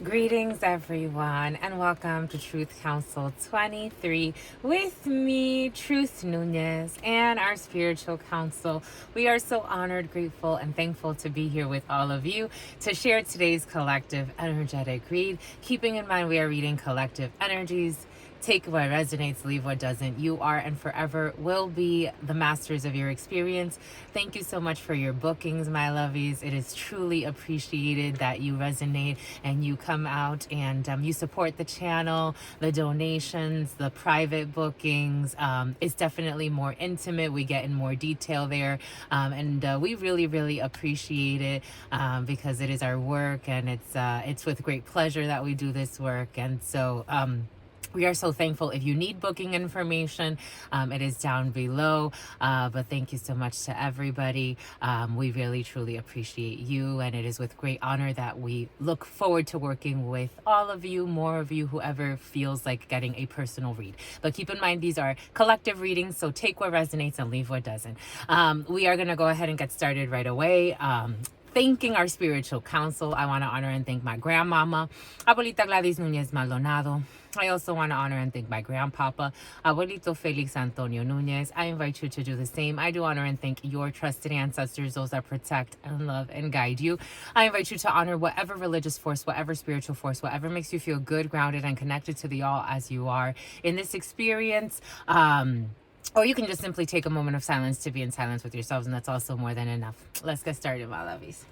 Greetings, everyone, and welcome to Truth Council 23 with me, Truth Nunez, and our spiritual council. We are so honored, grateful, and thankful to be here with all of you to share today's collective energetic read. Keeping in mind, we are reading collective energies. Take what resonates, leave what doesn't. You are and forever will be the masters of your experience. Thank you so much for your bookings, my lovies. It is truly appreciated that you resonate and you come out and you support the channel, the donations, the private bookings. It's definitely more intimate. We get in more detail there. And we really, really appreciate it because it is our work, and it's with great pleasure that we do this work. And so, we are so thankful. If you need booking information, it is down below. But thank you so much to everybody. We really, truly appreciate you. And it is with great honor that we look forward to working with all of you, more of you, whoever feels like getting a personal read. But keep in mind, these are collective readings, so take what resonates and leave what doesn't. We are going to go ahead and get started right away. Thanking our spiritual council. I want to honor and thank my grandmama, Abuelita Gladys Nunez Maldonado. I also want to honor and thank my grandpapa, Abuelito Felix Antonio Nunez. I invite you to do the same. I do honor and thank your trusted ancestors, those that protect and love and guide you. I invite you to honor whatever religious force, whatever spiritual force, whatever makes you feel good, grounded, and connected to the all as you are in this experience. Or you can just simply take a moment of silence to be in silence with yourselves, and that's also more than enough. Let's get started, my lovies.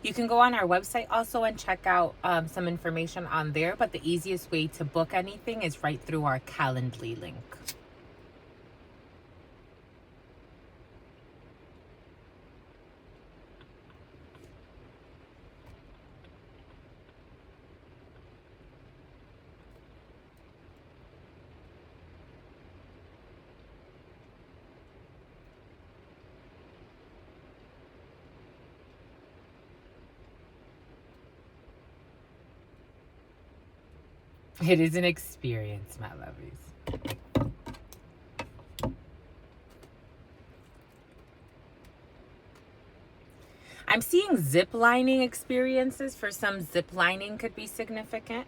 You can go on our website also and check out some information on there, but the easiest way to book anything is right through our Calendly link. It is an experience, my lovies. I'm seeing zip lining experiences. For some, zip lining could be significant.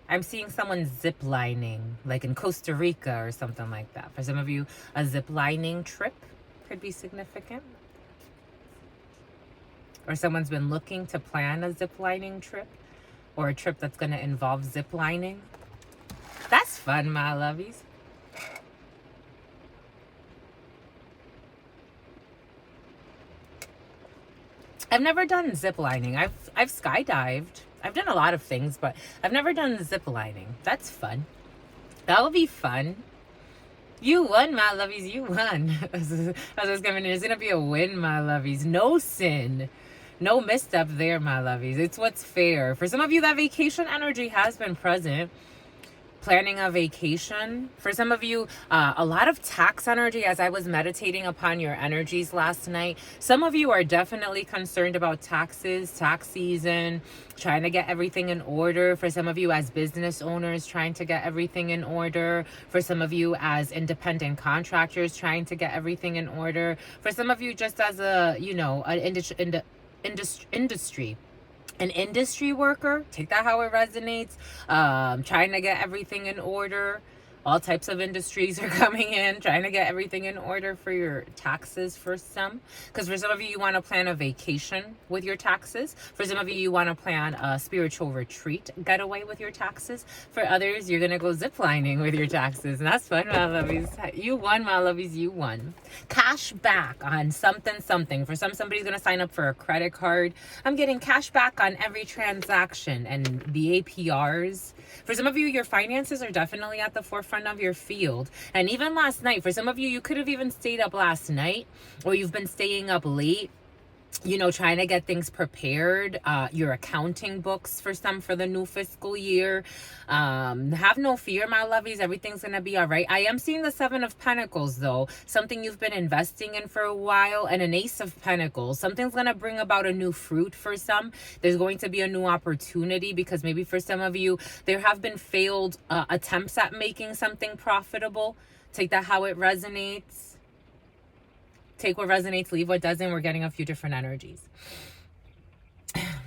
I'm seeing someone zip lining, like in Costa Rica or something like that. For some of you, a zip lining trip could be significant. Or someone's been looking to plan a zip lining trip, or a trip that's going to involve zip lining. That's fun, my lovies. I've never done zip lining. I've skydived. I've done a lot of things, but I've never done zip lining. That's fun. That will be fun. You won, my lovies. You won. As I was coming in, it's going to be a win, my lovies. No sin. No misstep there, my lovies. It's what's fair. For some of you, that vacation energy has been present. Planning a vacation. For some of you, a lot of tax energy as I was meditating upon your energies last night. Some of you are definitely concerned about taxes, tax season, trying to get everything in order. For some of you as business owners, trying to get everything in order. For some of you as independent contractors, trying to get everything in order. For some of you just as a, an industry worker, take that how it resonates, trying to get everything in order. All types of industries are coming in, trying to get everything in order for your taxes for some. Because for some of you, you want to plan a vacation with your taxes. For some of you, you want to plan a spiritual retreat getaway with your taxes. For others, you're going to go ziplining with your taxes. And that's fun, my lovies. You won, my lovies, you won. Cash back on something. For some, somebody's going to sign up for a credit card. I'm getting cash back on every transaction and the APRs. For some of you, your finances are definitely at the forefront of your field. And even last night, for some of you, you could have even stayed up last night, or you've been staying up late trying to get things prepared, your accounting books for the new fiscal year. Have no fear, my lovies. Everything's going to be all right. I am seeing the Seven of Pentacles, though. Something you've been investing in for a while, and an Ace of Pentacles. Something's going to bring about a new fruit for some. There's going to be a new opportunity, because maybe for some of you, there have been failed attempts at making something profitable. Take that how it resonates. Take what resonates, leave what doesn't. We're getting a few different energies.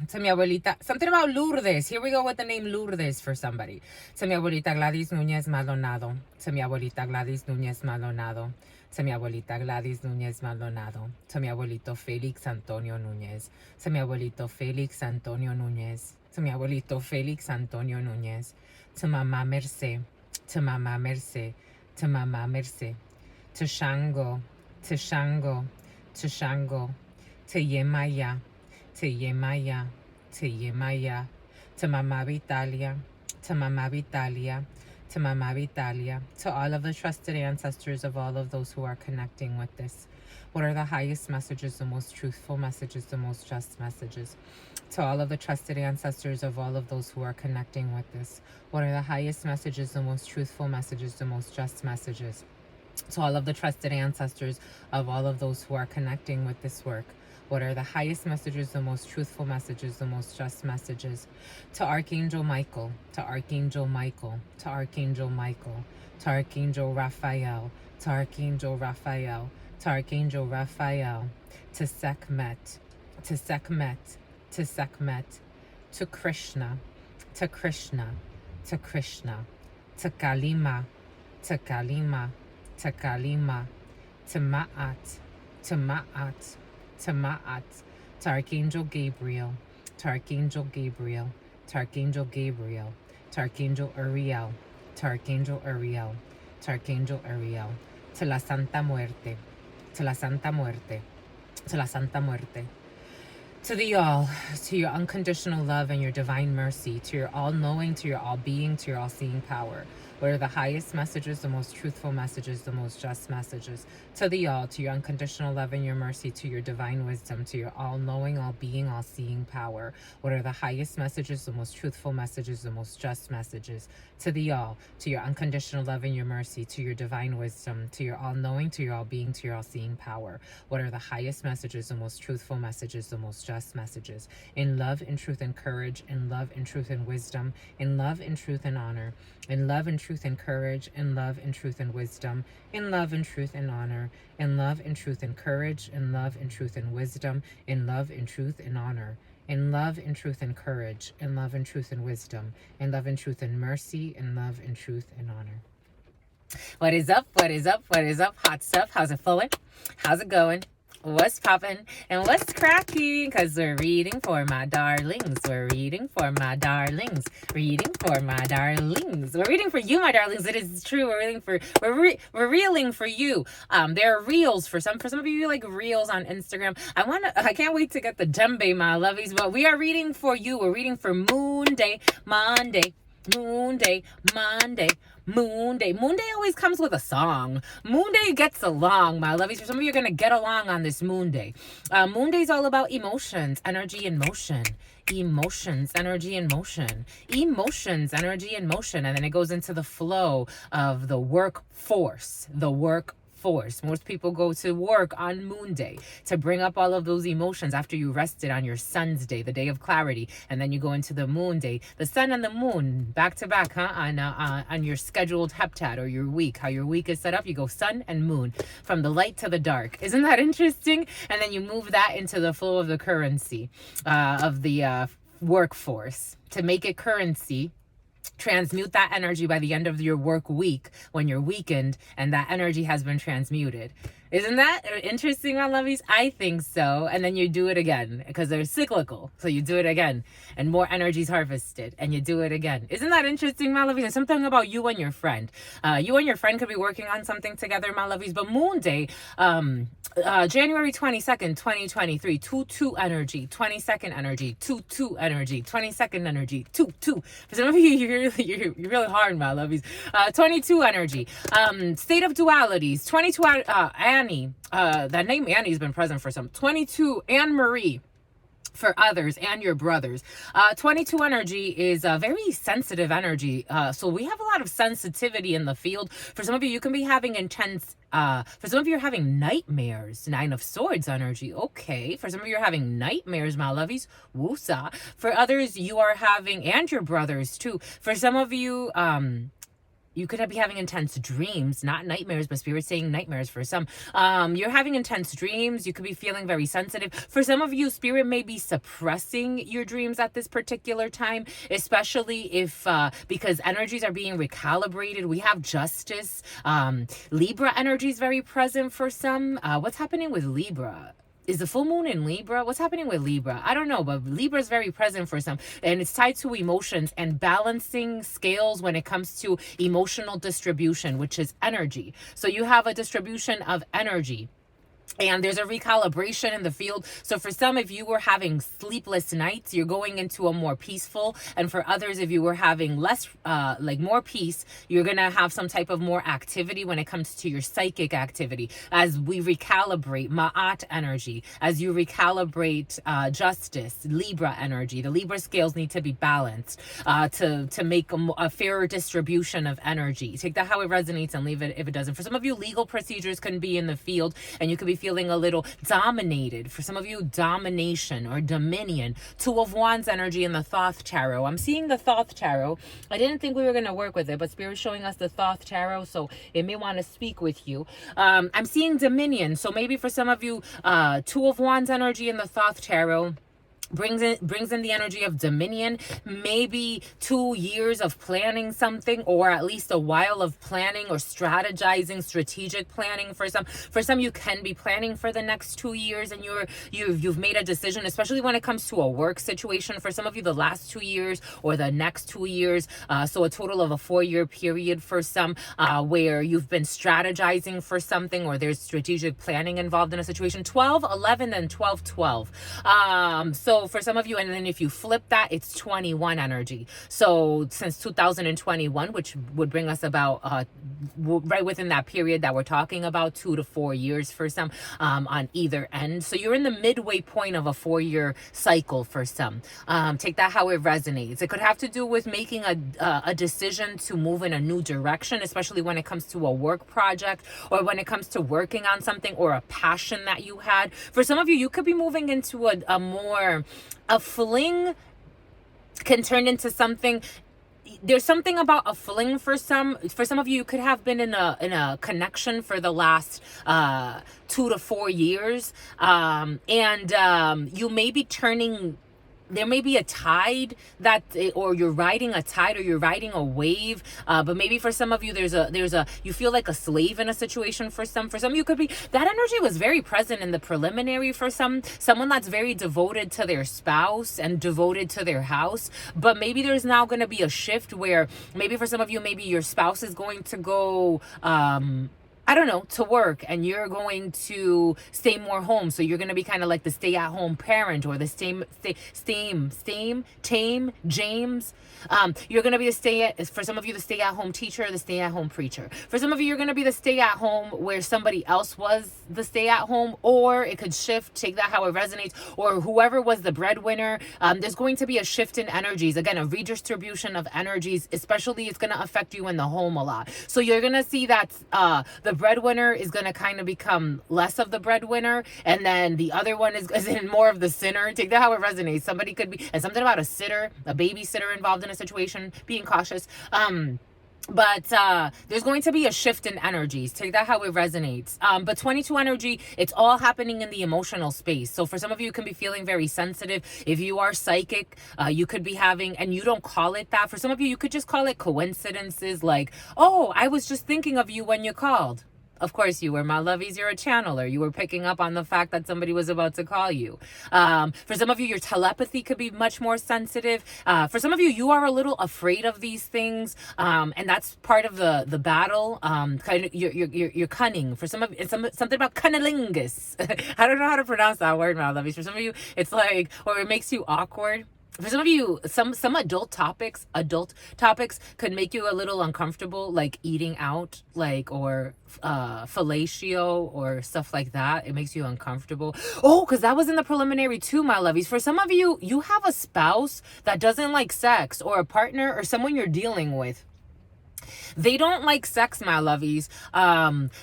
To mi abuelita, something about Lourdes. Here we go with the name Lourdes for somebody. To mi abuelita Gladys Núñez Maldonado. To mi abuelita Gladys Núñez Maldonado. To mi abuelita Gladys Núñez Maldonado. To mi abuelito Félix Antonio Núñez. To mi abuelito Félix Antonio Núñez. To mi abuelito Félix Antonio Núñez. To Mamá Mercé. To Mamá Mercé. To Mamá Mercé. To Shango. To Shango, to Shango, to Yemaya, to Yemaya, to Yemaya, to Mama Vitalia, to Mama Vitalia, to Mama Vitalia, to all of the trusted ancestors of all of those who are connecting with this. What are the highest messages, the most truthful messages, the most just messages? To all of the trusted ancestors of all of those who are connecting with this. What are the highest messages, the most truthful messages, the most just messages? To all of the trusted ancestors of all of those who are connecting with this work. What are the highest messages, the most truthful messages, the most just messages? To Archangel Michael, to Archangel Michael, to Archangel Michael, to Archangel Raphael, to Archangel Raphael, to Archangel Raphael, to Sekhmet, to Sekhmet, to Sekhmet, to Krishna, to Krishna, to Krishna, to Kalima, to Kalima, to Kalima, to Ma'at, to Ma'at, to Ma'at, to Archangel Gabriel, to Archangel Gabriel, to Archangel Gabriel, to Archangel Uriel, to Archangel Uriel, to Archangel Uriel, to la Santa Muerte, to la Santa Muerte, to la Santa Muerte. To the all, to your unconditional love and your divine mercy, to your all-knowing, to your all-being, to your all-seeing power. What are the highest messages, the most truthful messages, the most just messages? To the all, to your unconditional love and your mercy, to your divine wisdom, to your all-knowing, all-being, all-seeing power. What are the highest messages, the most truthful messages, the most just messages? To the all, to your unconditional love and your mercy, to your divine wisdom, to your all-knowing, to your all-being, to your all-seeing power. What are the highest messages, the most truthful messages, the most just messages? In love, in truth, and courage, in love, in truth, and wisdom, in love, in truth, and honor, in love, in truth, and courage, in love, in truth, and wisdom, in love, in truth, and honor, in love, in truth, and courage, in love, in truth, and wisdom, in love, in truth, and honor, in love, in truth, and courage, in love, in truth, and wisdom, in love, in truth, and mercy, in love, in truth, and honor. What is up? What is up? What is up? Hot stuff. How's it flowing? How's it going? What's popping and what's cracking? Because we're reading for my darlings. We're reading for my darlings. Reading for my darlings. We're reading for you, my darlings. It is true. We're reading for we're reeling for you. There are reels for some of you, like reels on Instagram. I can't wait to get the djembe, my lovies. But we are reading for you. We're reading for Moon Day, Monday, Moon Day, Monday, Moon Day. Moon Day always comes with a song. Moon Day gets along, my lovies. For some of you, are going to get along on this Moon Day. Moon Day is all about emotions, energy, and motion. Emotions, energy, and motion. Emotions, energy, and motion. And then it goes into the flow of the workforce. The workforce. Most people go to work on Moon Day to bring up all of those emotions after you rested on your Sun's Day, the day of clarity, and then you go into the Moon Day, the Sun and the Moon back to back, on your scheduled heptad or your week. How your week is set up, you go Sun and Moon from the light to the dark. Isn't that interesting? And then you move that into the flow of the currency of the workforce to make it currency. Transmute that energy by the end of your work week when you're weakened and that energy has been transmuted. Isn't that interesting, my lovies? I think so. And then you do it again because they're cyclical. So you do it again and more energy is harvested and you do it again. Isn't that interesting, my lovies? And something about you and your friend. You and your friend could be working on something together, my lovies. But Moon Day, January 22nd, 2023, 2-2 energy, 22nd energy, 2-2 energy, 22nd energy, 2-2. For some of you, you're really hard, my lovies. 22 energy, state of dualities, 22 and Annie. That name Annie's been present for some. 22, Anne Marie for others and your brothers. 22 energy is a very sensitive energy. So we have a lot of sensitivity in the field. For some of you, you can be having intense for some of you, you're having nightmares. 9 of Swords energy. Okay. For some of you, you're having nightmares, my lovies. Woosa. For others, you are having, and your brothers too. For some of you, you could be having intense dreams, not nightmares, but spirit saying nightmares for some. You're having intense dreams. You could be feeling very sensitive. For some of you, spirit may be suppressing your dreams at this particular time, especially if, because energies are being recalibrated. We have justice. Libra energy is very present for some. What's happening with Libra? Is the full moon in Libra? What's happening with Libra? I don't know, but Libra is very present for some. And it's tied to emotions and balancing scales when it comes to emotional distribution, which is energy. So you have a distribution of energy. And there's a recalibration in the field. So for some, if you were having sleepless nights, you're going into a more peaceful. And for others, if you were having less, like more peace, you're going to have some type of more activity when it comes to your psychic activity. As we recalibrate Ma'at energy, as you recalibrate justice, Libra energy, the Libra scales need to be balanced to make a fairer distribution of energy. Take that how it resonates and leave it if it doesn't. For some of you, legal procedures can be in the field and you could be feeling a little dominated. For some of you, domination or dominion. 2 of Wands energy in the Thoth Tarot. I'm seeing the Thoth Tarot. I didn't think we were going to work with it, but Spirit's showing us the Thoth Tarot, so it may want to speak with you. I'm seeing dominion. So maybe for some of you, 2 of Wands energy in the Thoth Tarot brings in the energy of dominion. Maybe 2 years of planning something, or at least a while of planning or strategizing, strategic planning. For some you can be planning for the next 2 years, and you've made a decision, especially when it comes to a work situation. For some of you, the last 2 years or the next 2 years, so a total of a 4-year period for some, where you've been strategizing for something, or there's strategic planning involved in a situation. 12, 11, and 12, 12. So for some of you, and then if you flip that, it's 21 energy. So since 2021, which would bring us about right within that period that we're talking about, 2 to 4 years for some, on either end. So you're in the midway point of a 4-year cycle for some. Take that how it resonates. It could have to do with making a decision to move in a new direction, especially when it comes to a work project, or when it comes to working on something, or a passion that you had. For some of you, you could be moving into a fling can turn into something. There's something about a fling for some. For some of you, you could have been in a connection for the last 2 to 4 years, and you may be turning. There may be a tide or you're riding a tide, or you're riding a wave. But maybe for some of you, you feel like a slave in a situation. For some you could be, that energy was very present in the preliminary for someone that's very devoted to their spouse and devoted to their house. But maybe there's now going to be a shift where maybe for some of you, maybe your spouse is going to go, I don't know, to work, and you're going to stay more home. So you're going to be kind of like the stay-at-home parent, or the James. You're going to be for some of you, the stay-at-home teacher, or the stay-at-home preacher. For some of you, you're going to be the stay-at-home where somebody else was the stay-at-home, or it could shift. Take that how it resonates. Or whoever was the breadwinner. There's going to be a shift in energies. Again, a redistribution of energies, especially it's going to affect you in the home a lot. So you're going to see that the breadwinner is going to kind of become less of the breadwinner, and then the other one is in more of the sinner. Take that how it resonates. Somebody could be, and something about a babysitter involved in a situation, being cautious. But there's going to be a shift in energies. Take that how it resonates. But 22 energy, it's all happening in the emotional space. So for some of you, you can be feeling very sensitive. If you are psychic, you could be having, and you don't call it that. For some of you, you could just call it coincidences, like, oh, I was just thinking of you when you called. Of course you were, my lovies. You're a channeler. You were picking up on the fact that somebody was about to call you. For some of you, your telepathy could be much more sensitive. For some of you, you are a little afraid of these things, and that's part of the battle. Kind of you're cunning. For some of it's something about cunnilingus. I don't know how to pronounce that word, my lovies. For some of you, it's like, or it makes you awkward. For some of you, some adult topics could make you a little uncomfortable, like eating out, like, or fellatio or stuff like that. It makes you uncomfortable. Oh, because that was in the preliminary too, my lovies. For some of you, you have a spouse that doesn't like sex, or a partner or someone you're dealing with. They don't like sex, my lovies.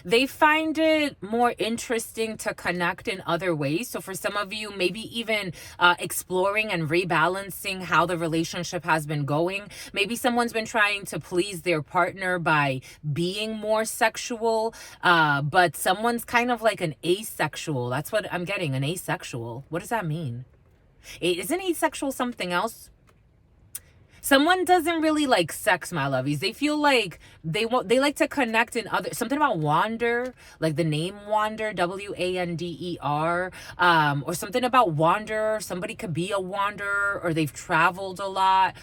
They find it more interesting to connect in other ways. So for some of you, maybe even exploring and rebalancing how the relationship has been going. Maybe someone's been trying to please their partner by being more sexual, but someone's kind of like an asexual. That's what I'm getting, an asexual. What does that mean? Isn't asexual something else? Someone doesn't really like sex, my lovies. They feel like they like to connect in other, something about wander, like the name wander, Wander, or something about wander. Somebody could be a wanderer, or they've traveled a lot.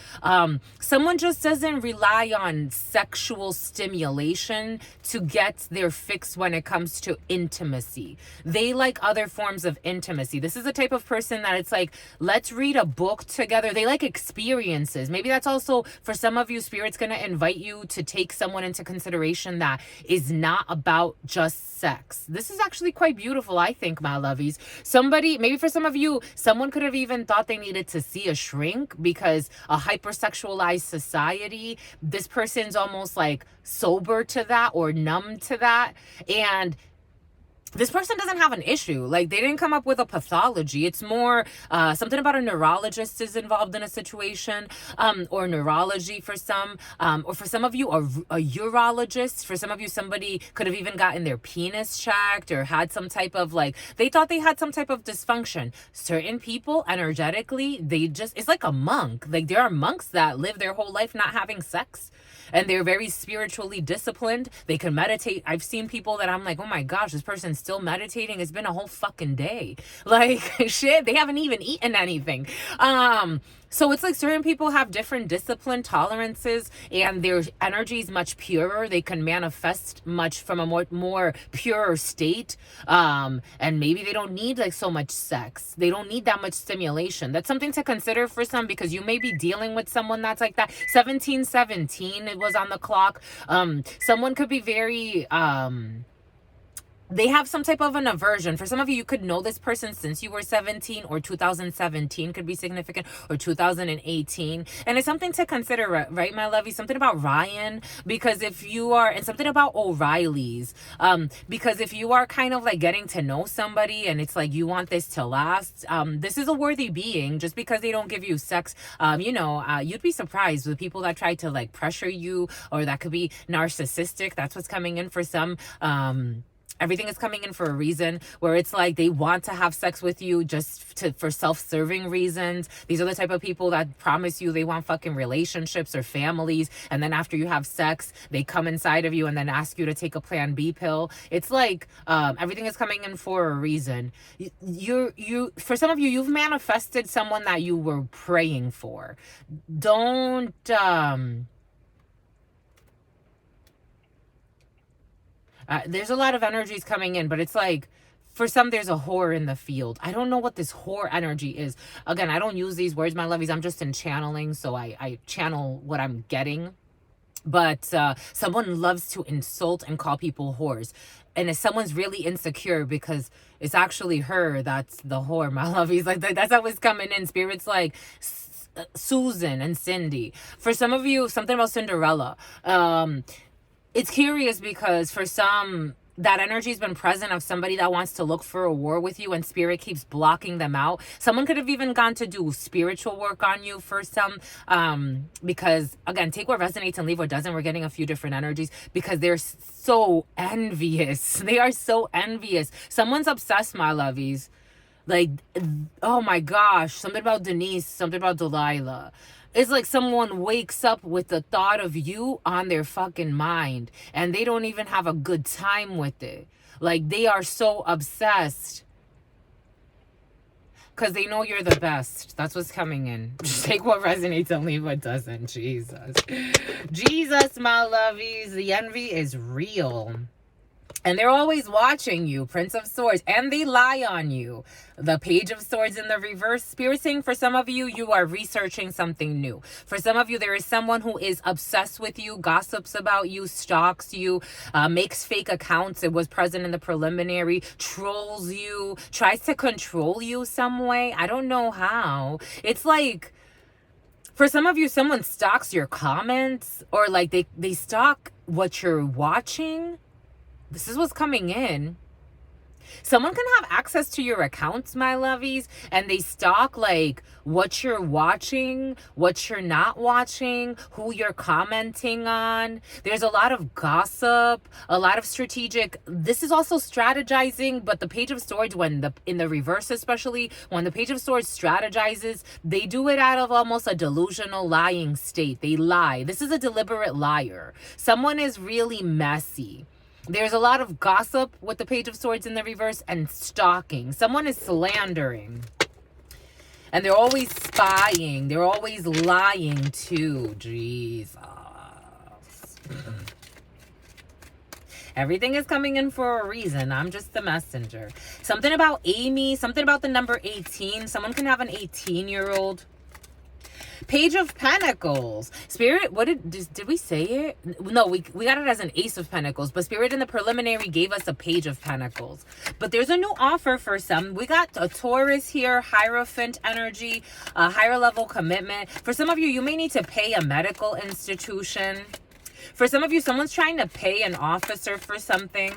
Someone just doesn't rely on sexual stimulation to get their fix when it comes to intimacy. They like other forms of intimacy. This is the type of person that it's like, let's read a book together. They like experiences. Maybe that's also, for some of you, Spirit's going to invite you to take someone into consideration that is not about just sex. This is actually quite beautiful, I think, my lovies. Somebody, maybe for some of you, someone could have even thought they needed to see a shrink because a hypersexualized society, this person's almost like sober to that or numb to that. And this person doesn't have an issue. Like, they didn't come up with a pathology. It's more something about a neurologist is involved in a situation, or neurology for some, or for some of you, a urologist. For some of you, somebody could have even gotten their penis checked or had some type of, like, they thought they had some type of dysfunction. Certain people, energetically, they just, it's like a monk. Like, there are monks that live their whole life not having sex, and they're very spiritually disciplined. They can meditate. I've seen people that I'm like, oh my gosh, this person's still meditating. It's been a whole fucking day. Like, shit, they haven't even eaten anything. So it's like certain people have different discipline tolerances, and their energy is much purer. They can manifest much from a more pure state. And maybe they don't need like so much sex. They don't need that much stimulation. That's something to consider for some, because you may be dealing with someone that's like that. 1717, it was on the clock. Someone could be very, they have some type of an aversion. For some of you, you could know this person since you were 17, or 2017 could be significant, or 2018. And it's something to consider, right, my lovey? Something about Ryan, because if you are, and something about O'Reilly's, because if you are kind of like getting to know somebody and it's like you want this to last, this is a worthy being. Just because they don't give you sex, you'd be surprised with people that try to like pressure you, or that could be narcissistic. That's what's coming in for some. Everything is coming in for a reason, where it's like they want to have sex with you for self-serving reasons. These are the type of people that promise you they want fucking relationships or families, and then after you have sex, they come inside of you and then ask you to take a Plan B pill. It's like everything is coming in for a reason. You for some of you, you've manifested someone that you were praying for. Don't there's a lot of energies coming in, but it's like, for some, there's a whore in the field. I don't know what this whore energy is. Again, I don't use these words, my lovies. I'm just in channeling, so I channel what I'm getting. But someone loves to insult and call people whores. And if someone's really insecure because it's actually her that's the whore, my lovies. Like, that's how it's coming in. Spirit's like Susan and Cindy. For some of you, something about Cinderella. It's curious because for some, that energy has been present of somebody that wants to look for a war with you, and Spirit keeps blocking them out. Someone could have even gone to do spiritual work on you for some, because again, take what resonates and leave what doesn't. We're getting a few different energies because they're so envious. They are so envious. Someone's obsessed, my lovies. Like, oh my gosh, something about Denise, something about Delilah. It's like someone wakes up with the thought of you on their fucking mind, and they don't even have a good time with it. Like, they are so obsessed because they know you're the best. That's what's coming in. Just take what resonates and leave what doesn't. Jesus, my lovies. The envy is real. And they're always watching you, Prince of Swords, and they lie on you. The Page of Swords in the reverse, Spirit saying for some of you, you are researching something new. For some of you, there is someone who is obsessed with you, gossips about you, stalks you, makes fake accounts. It was present in the preliminary, trolls you, tries to control you some way. I don't know how. It's like, for some of you, someone stalks your comments, or like they stalk what you're watching. This is what's coming in. Someone can have access to your accounts, my lovies, and they stalk like what you're watching, what you're not watching, who you're commenting on. There's a lot of gossip, a lot of strategic. This is also strategizing, but the Page of Swords, in the reverse, especially when the Page of Swords strategizes, they do it out of almost a delusional lying state. They lie. This is a deliberate liar. Someone is really messy. There's a lot of gossip with the Page of Swords in the reverse and stalking. Someone is slandering. And they're always spying. They're always lying too. Jesus. Everything is coming in for a reason. I'm just the messenger. Something about Amy. Something about the number 18. Someone can have an 18-year-old. Page of Pentacles. Spirit, what did we say it? No, we got it as an Ace of Pentacles, but Spirit in the preliminary gave us a Page of Pentacles. But there's a new offer for some. We got a Taurus here, Hierophant energy, a higher level commitment. For some of you, you may need to pay a medical institution. For some of you, someone's trying to pay an officer for something,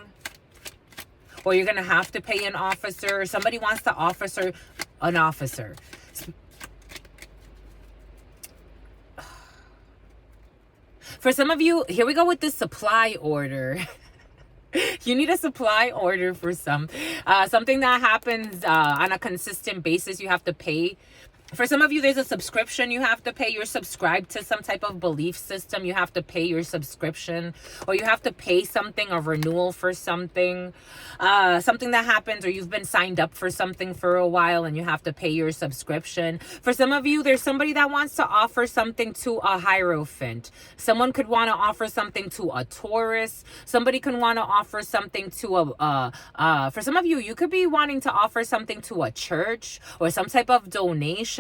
or you're going to have to pay an officer, or somebody wants to officer an officer. For some of you, here we go with the supply order. You need a supply order for something that happens on a consistent basis. You have to pay. For some of you, there's a subscription you have to pay. You're subscribed to some type of belief system. You have to pay your subscription, or you have to pay something, a renewal for something. Something that happens, or you've been signed up for something for a while and you have to pay your subscription. For some of you, there's somebody that wants to offer something to a Hierophant. Someone could want to offer something to a Taurus. Somebody can want to offer something to for some of you, you could be wanting to offer something to a church or some type of donation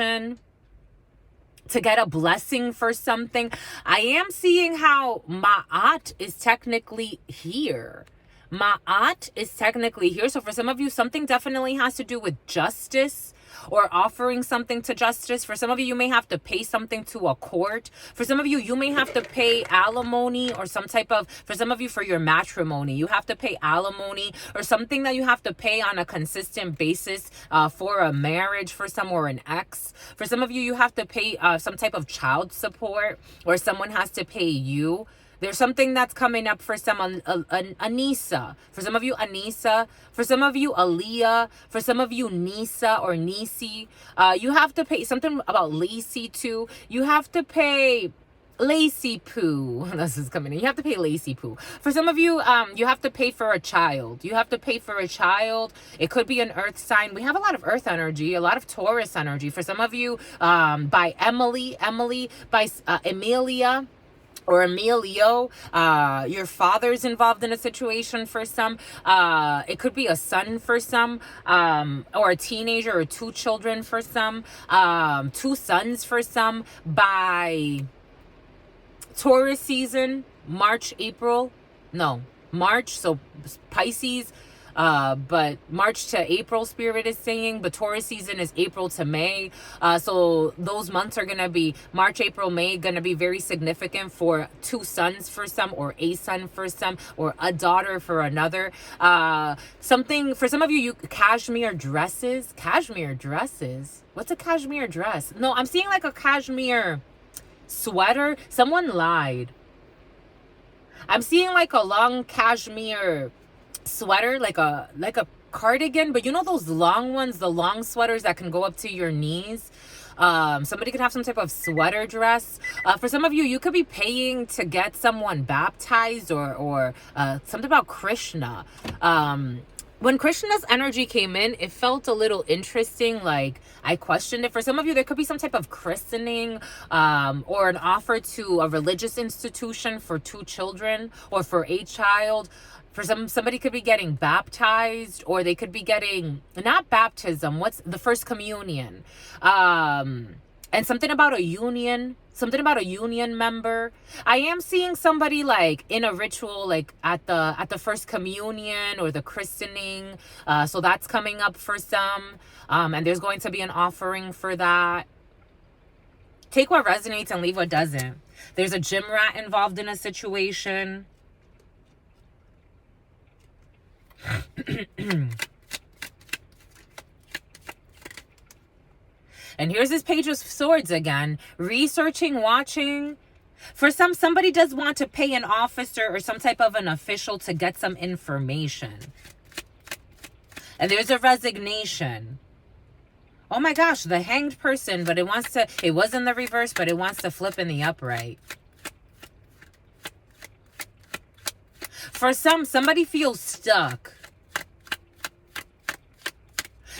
to get a blessing for something. I am seeing how Ma'at is technically here. Ma'at is technically here. So for some of you, something definitely has to do with justice, or offering something to justice. For some of you, you may have to pay something to a court. For some of you, you may have to pay alimony, or some type of, for some of you, for your matrimony, you have to pay alimony, or something that you have to pay on a consistent basis for a marriage, for some, or an ex. For some of you, you have to pay some type of child support, or someone has to pay you. There's something that's coming up for some, Anissa. For some of you, Anissa. For some of you, Aaliyah. For some of you, Nisa or Nisi. You have to pay something about Lacey too. You have to pay Lacey Poo. This is coming in. You have to pay Lacey Poo. For some of you, you have to pay for a child. You have to pay for a child. It could be an earth sign. We have a lot of earth energy, a lot of Taurus energy. For some of you, by Emily, by Amelia, or Emilio. Your father's involved in a situation for some. It could be a son for some, or a teenager, or 2 children for some, 2 sons for some. By Taurus season, March, so Pisces. But March to April, Spirit is saying, but Taurus season is April to May. So those months are going to be March, April, May, going to be very significant for 2 sons for some, or a son for some, or a daughter for another. Something for some of you, cashmere dresses. What's a cashmere dress? No, I'm seeing like a cashmere sweater. Someone lied. I'm seeing like a long cashmere sweater, like a cardigan, but you know those long ones, the long sweaters that can go up to your knees. Somebody could have some type of sweater dress. For some of you, you could be paying to get someone baptized, or something about Krishna. when Krishna's energy came in, it felt a little interesting. Like, I questioned it. For some of you, there could be some type of christening, or an offer to a religious institution for 2 children or for a child. For somebody could be getting baptized, or they could be getting, not baptism, what's the first communion? And something about a union, something about a union member. I am seeing somebody like in a ritual, like at the first communion or the christening. So that's coming up for some. And there's going to be an offering for that. Take what resonates and leave what doesn't. There's a gym rat involved in a situation. And here's this Page of Swords again. Researching, watching. For somebody does want to pay an officer or some type of an official to get some information. And there's a resignation. Oh my gosh, the Hanged person, but it was in the reverse, but it wants to flip in the upright. For somebody feels stuck.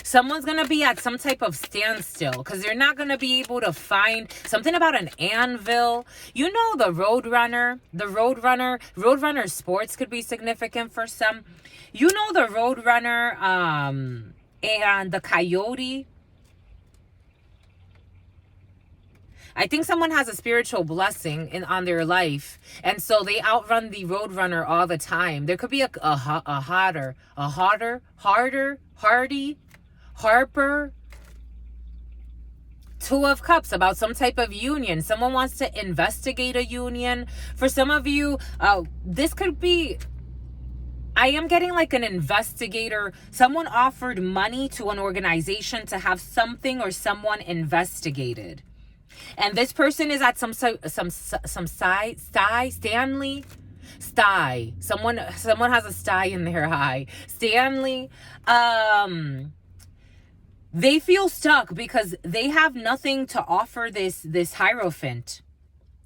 Someone's going to be at some type of standstill because they're not going to be able to find something about an anvil. You know, the Roadrunner sports could be significant for some. You know, the Roadrunner and the Coyote. I think someone has a spiritual blessing on their life, and so they outrun the Roadrunner all the time. There could be hardy, Harper, 2 of Cups, about some type of union. Someone wants to investigate a union. For some of you, this could be, I am getting like an investigator. Someone offered money to an organization to have something or someone investigated. And this person is at some Stanley. Sty. Someone has a sty in their eye. Stanley. They feel stuck because they have nothing to offer this Hierophant.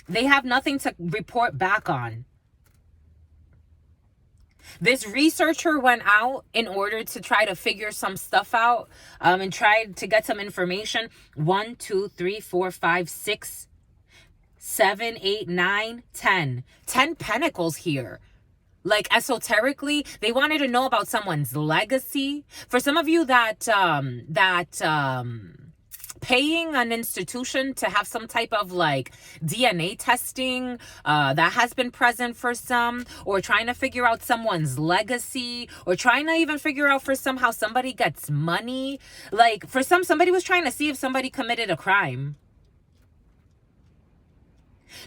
They have nothing to report back on. This researcher went out in order to try to figure some stuff out, and tried to get some information. 1, 2, 3, 4, 5, 6, 7, 8, 9, 10. 10 pentacles here. Like, esoterically, they wanted to know about someone's legacy. For some of you, that paying an institution to have some type of like DNA testing, that has been present for some, or trying to figure out someone's legacy, or trying to even figure out for some how somebody gets money. Like, for somebody was trying to see if somebody committed a crime.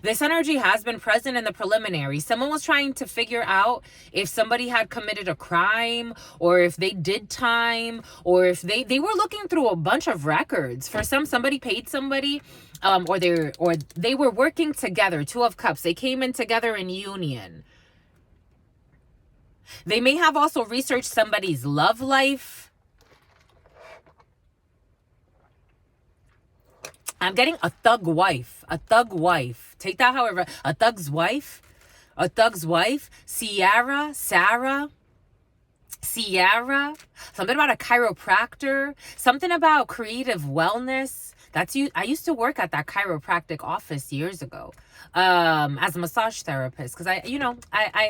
This energy has been present in the preliminary. Someone was trying to figure out if somebody had committed a crime, or if they did time, or if they were looking through a bunch of records. For somebody paid somebody, or they were working together. 2 of Cups. They came in together in union. They may have also researched somebody's love life. I'm getting a thug wife. A thug wife. Take that however. A thug's wife. A thug's wife. Sierra. Something about a chiropractor. Something about creative wellness. That's you. I used to work at that chiropractic office years ago, as a massage therapist, because I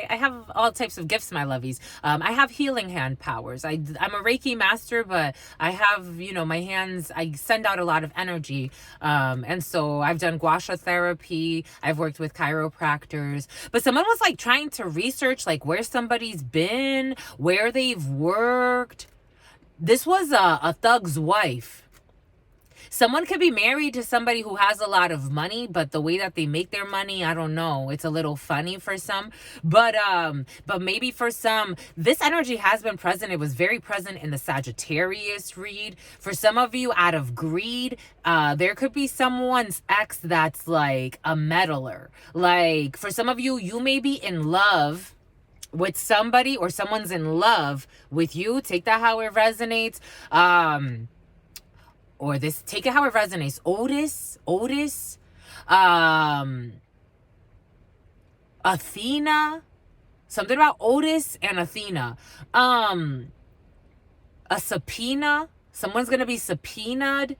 have all types of gifts, my lovies. I have healing hand powers. I'm a Reiki master, but I have, my hands, I send out a lot of energy. And so I've done gua sha therapy. I've worked with chiropractors, but someone was like trying to research like where somebody's been, where they've worked. This was a thug's wife. Someone could be married to somebody who has a lot of money, but the way that they make their money, I don't know. It's a little funny for some, but maybe for some, this energy has been present. It was very present in the Sagittarius read. For some of you, out of greed, there could be someone's ex that's like a meddler. Like, for some of you, you may be in love with somebody, or someone's in love with you. Take that how it resonates. Or this, take it how it resonates. Otis, Athena, something about Otis and Athena. a subpoena. Someone's going to be subpoenaed.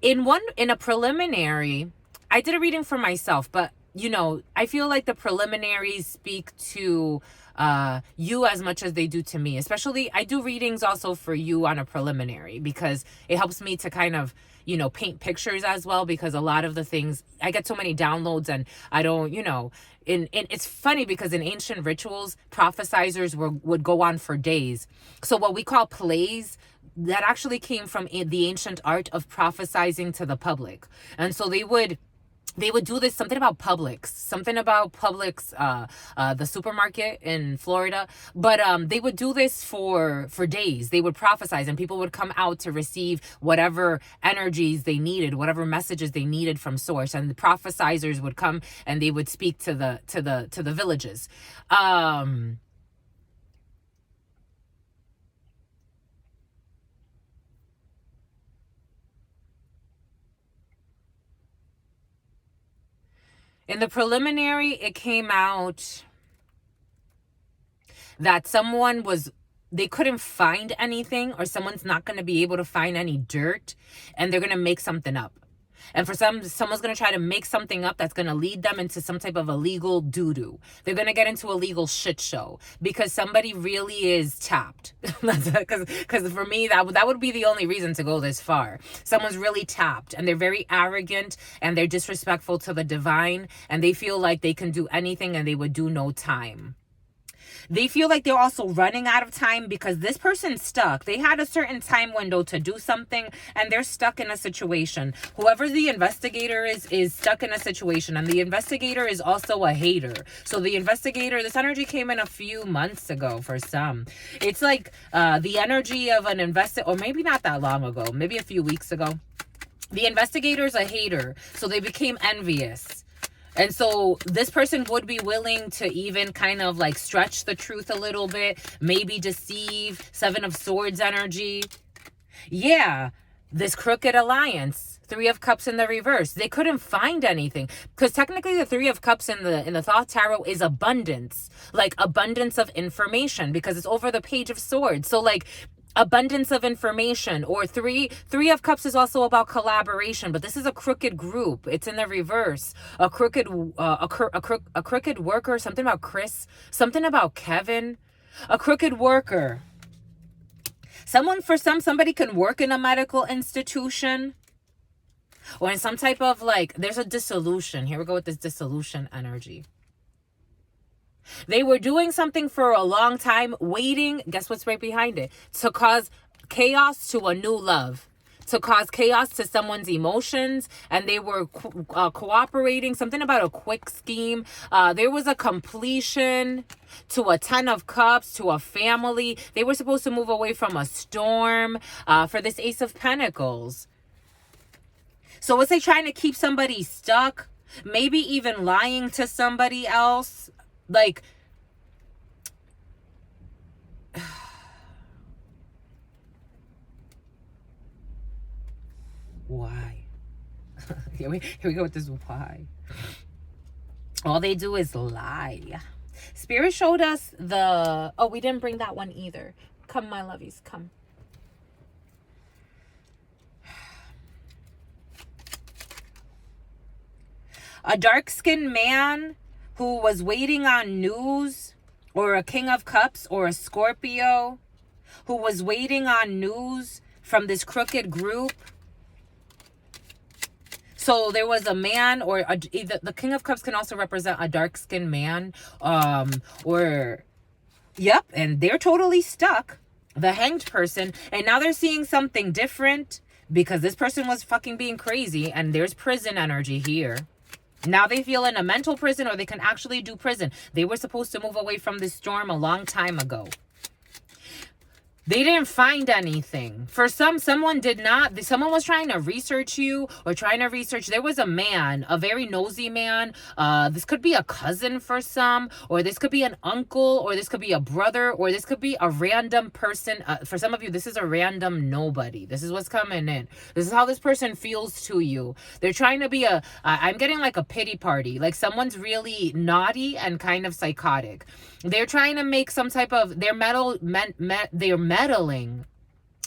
In a preliminary, I did a reading for myself, but you know, I feel like the preliminaries speak to you as much as they do to me. Especially, I do readings also for you on a preliminary because it helps me to kind of, you know, paint pictures as well, because a lot of the things, I get so many downloads and I don't, you know, in it's funny because in ancient rituals, prophesizers would go on for days. So what we call plays, that actually came from the ancient art of prophesizing to the public. And so they would do this, something about Publix, the supermarket in Florida. But they would do this for days. They would prophesize, and people would come out to receive whatever energies they needed, whatever messages they needed from source. And the prophesizers would come and they would speak to the villages. In the preliminary, it came out that they couldn't find anything, or someone's not going to be able to find any dirt, and they're going to make something up. And for someone's going to try to make something up that's going to lead them into some type of illegal doo-doo. They're going to get into a legal shit show because somebody really is tapped. Because for me, that would be the only reason to go this far. Someone's really tapped, and they're very arrogant, and they're disrespectful to the divine, and they feel like they can do anything and they would do no time. They feel like they're also running out of time because this person's stuck. They had a certain time window to do something, and they're stuck in a situation. Whoever the investigator is stuck in a situation, and the investigator is also a hater. So the investigator, this energy came in a few months ago for some. It's like the energy of an investigator, or maybe not that long ago, maybe a few weeks ago. The investigator's a hater, so they became envious. And so this person would be willing to even kind of like stretch the truth a little bit, maybe deceive. 7 of Swords energy. Yeah, this crooked alliance. 3 of Cups in the reverse. They couldn't find anything. Because technically the 3 of Cups in the Thoth Tarot is abundance. Like abundance of information, because it's over the Page of Swords. So like abundance of information. Or three of Cups is also about collaboration, but this is a crooked group. It's in the reverse. A crooked worker. Something about Chris. Something about Kevin. A crooked worker. Somebody can work in a medical institution, or in some type of like, there's a dissolution. Here we go with this dissolution energy. They were doing something for a long time, waiting, guess what's right behind it? To cause chaos to a new love. To cause chaos to someone's emotions, and they were cooperating. Something about a quick scheme. There was a completion to a 10 of Cups, to a family. They were supposed to move away from a storm for this Ace of Pentacles. So was they trying to keep somebody stuck? Maybe even lying to somebody else? Like, why? Here we go with this why. All they do is lie. Spirit showed us oh, we didn't bring that one either. Come, my lovies, come. A dark-skinned man who was waiting on news, or a King of Cups, or a Scorpio who was waiting on news from this crooked group. So there was a man, or either the King of Cups can also represent a dark-skinned man, yep, and they're totally stuck. The Hanged person, and now they're seeing something different because this person was fucking being crazy, and there's prison energy here. Now they feel in a mental prison, or they can actually do prison. They were supposed to move away from this storm a long time ago. They didn't find anything. For someone did not. Someone was trying to research you or trying to research. There was a man, a very nosy man. This could be a cousin for some, or this could be an uncle, or this could be a brother, or this could be a random person. For some of you, this is a random nobody. This is what's coming in. This is how this person feels to you. They're trying to be I'm getting like a pity party. Like someone's really naughty and kind of psychotic. They're trying to make some type of, they're meddling.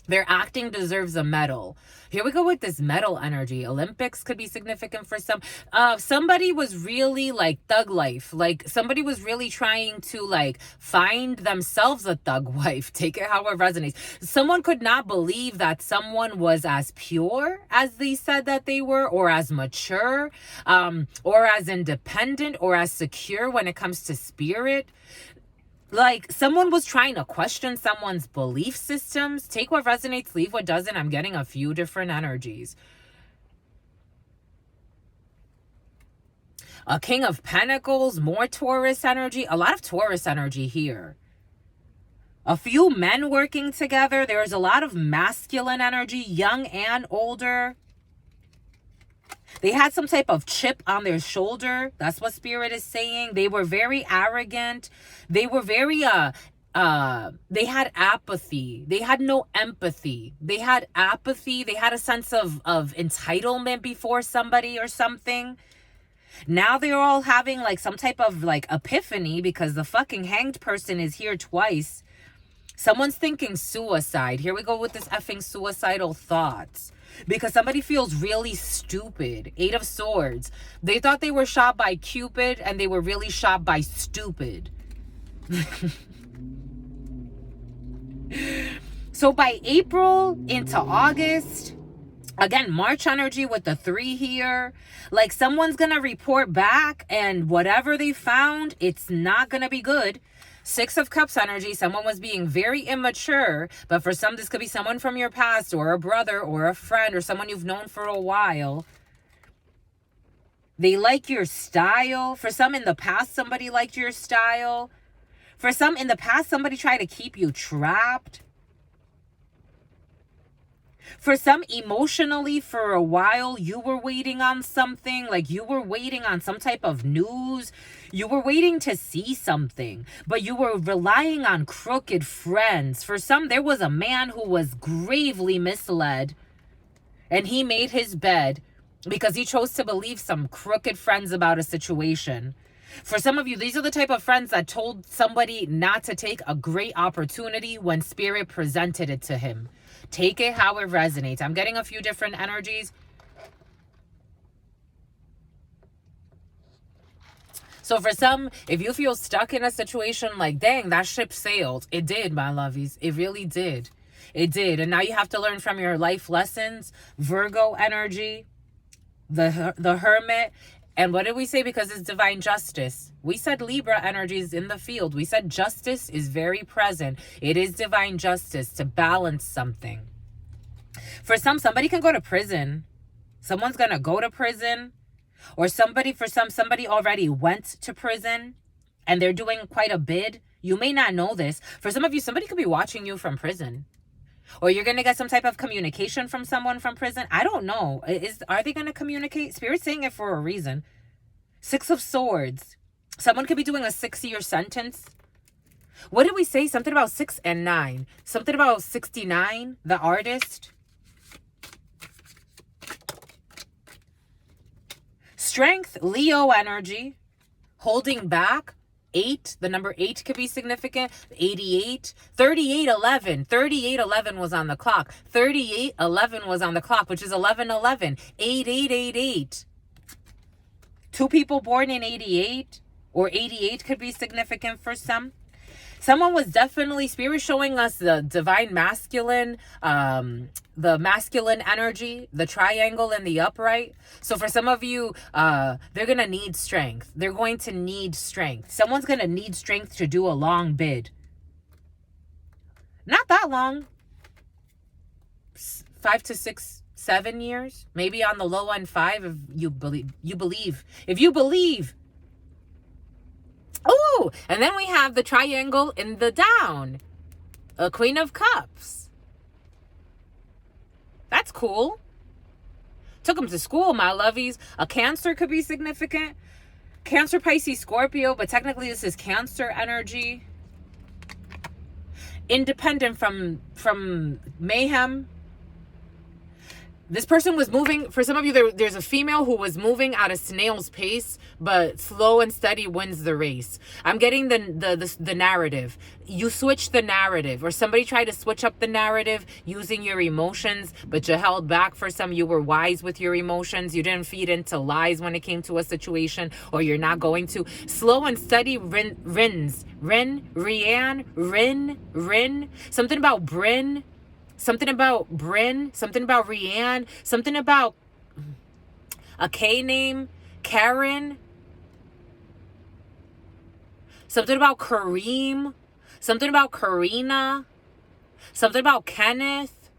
Their acting deserves a medal. Here we go with this medal energy. Olympics could be significant for some. Somebody was really like thug life. Like somebody was really trying to like find themselves a thug wife. Take it how it resonates. Someone could not believe that someone was as pure as they said that they were, or as mature, or as independent, or as secure when it comes to spirit. Like someone was trying to question someone's belief systems. Take what resonates, leave what doesn't. I'm getting a few different energies. A King of Pentacles, more Taurus energy. A lot of Taurus energy here. A few men working together. There's a lot of masculine energy, young and older. They had some type of chip on their shoulder. That's what Spirit is saying. They were very arrogant. They were very, they had apathy. They had no empathy. They had apathy. They had a sense of entitlement before somebody or something. Now they're all having like some type of like epiphany because the fucking hanged person is here twice. Someone's thinking suicide. Here we go with this effing suicidal thoughts. Because somebody feels really stupid. 8 of Swords. They thought they were shot by Cupid and they were really shot by stupid. So by April into August, again, March energy with the 3 here. Like someone's going to report back and whatever they found, it's not going to be good. 6 of Cups energy, someone was being very immature, but for some, this could be someone from your past or a brother or a friend or someone you've known for a while. They like your style. For some in the past, somebody liked your style. For some in the past, somebody tried to keep you trapped. For some, emotionally, for a while, you were waiting on something. Like you were waiting on some type of news. You were waiting to see something. But you were relying on crooked friends. For some, there was a man who was gravely misled. And he made his bed because he chose to believe some crooked friends about a situation. For some of you, these are the type of friends that told somebody not to take a great opportunity when Spirit presented it to him. Take it how it resonates. I'm getting a few different energies. So for some, if you feel stuck in a situation like, dang, that ship sailed. It did, my lovies. It really did. It did. And now you have to learn from your life lessons. Virgo energy, the Hermit. And what did we say? Because it's divine justice. We said Libra energies in the field. We said justice is very present. It is divine justice to balance something. For some, somebody can go to prison. Someone's going to go to prison. Or somebody already went to prison and they're doing quite a bid. You may not know this. For some of you, somebody could be watching you from prison. Or you're going to get some type of communication from someone from prison. I don't know. Are they going to communicate? Spirit's saying it for a reason. 6 of Swords. Someone could be doing a 6-year sentence. What did we say? Something about 6 and 9. Something about 69, the artist. Strength, Leo energy. Holding back. 8, the number 8 could be significant. 88, 3811. 3811 was on the clock. 3811 was on the clock, which is 1111. 8888. 2 people born in 88 or 88 could be significant for some. Someone was definitely, Spirit showing us the divine masculine, the masculine energy, the triangle and the upright. So for some of you, they're going to need strength. They're going to need strength. Someone's going to need strength to do a long bid. Not that long. 5 to 6, 7 years. Maybe on the low end 5 if you believe. If you believe. Oh, and then we have the triangle in the down. a Queen of Cups. That's cool. Took them to school, my lovies. A Cancer could be significant. Cancer, Pisces, Scorpio, but technically this is Cancer energy. Independent from mayhem. This person was moving, for some of you, there's a female who was moving at a snail's pace, but slow and steady wins the race. I'm getting the narrative. You switch the narrative, or somebody tried to switch up the narrative using your emotions, but you held back. For some, you were wise with your emotions. You didn't feed into lies when it came to a situation, or you're not going to. Slow and steady wins. Something about Bryn. Something about Bryn, something about Rianne, something about a K name, Karen, something about Kareem, something about Karina, something about Kenneth.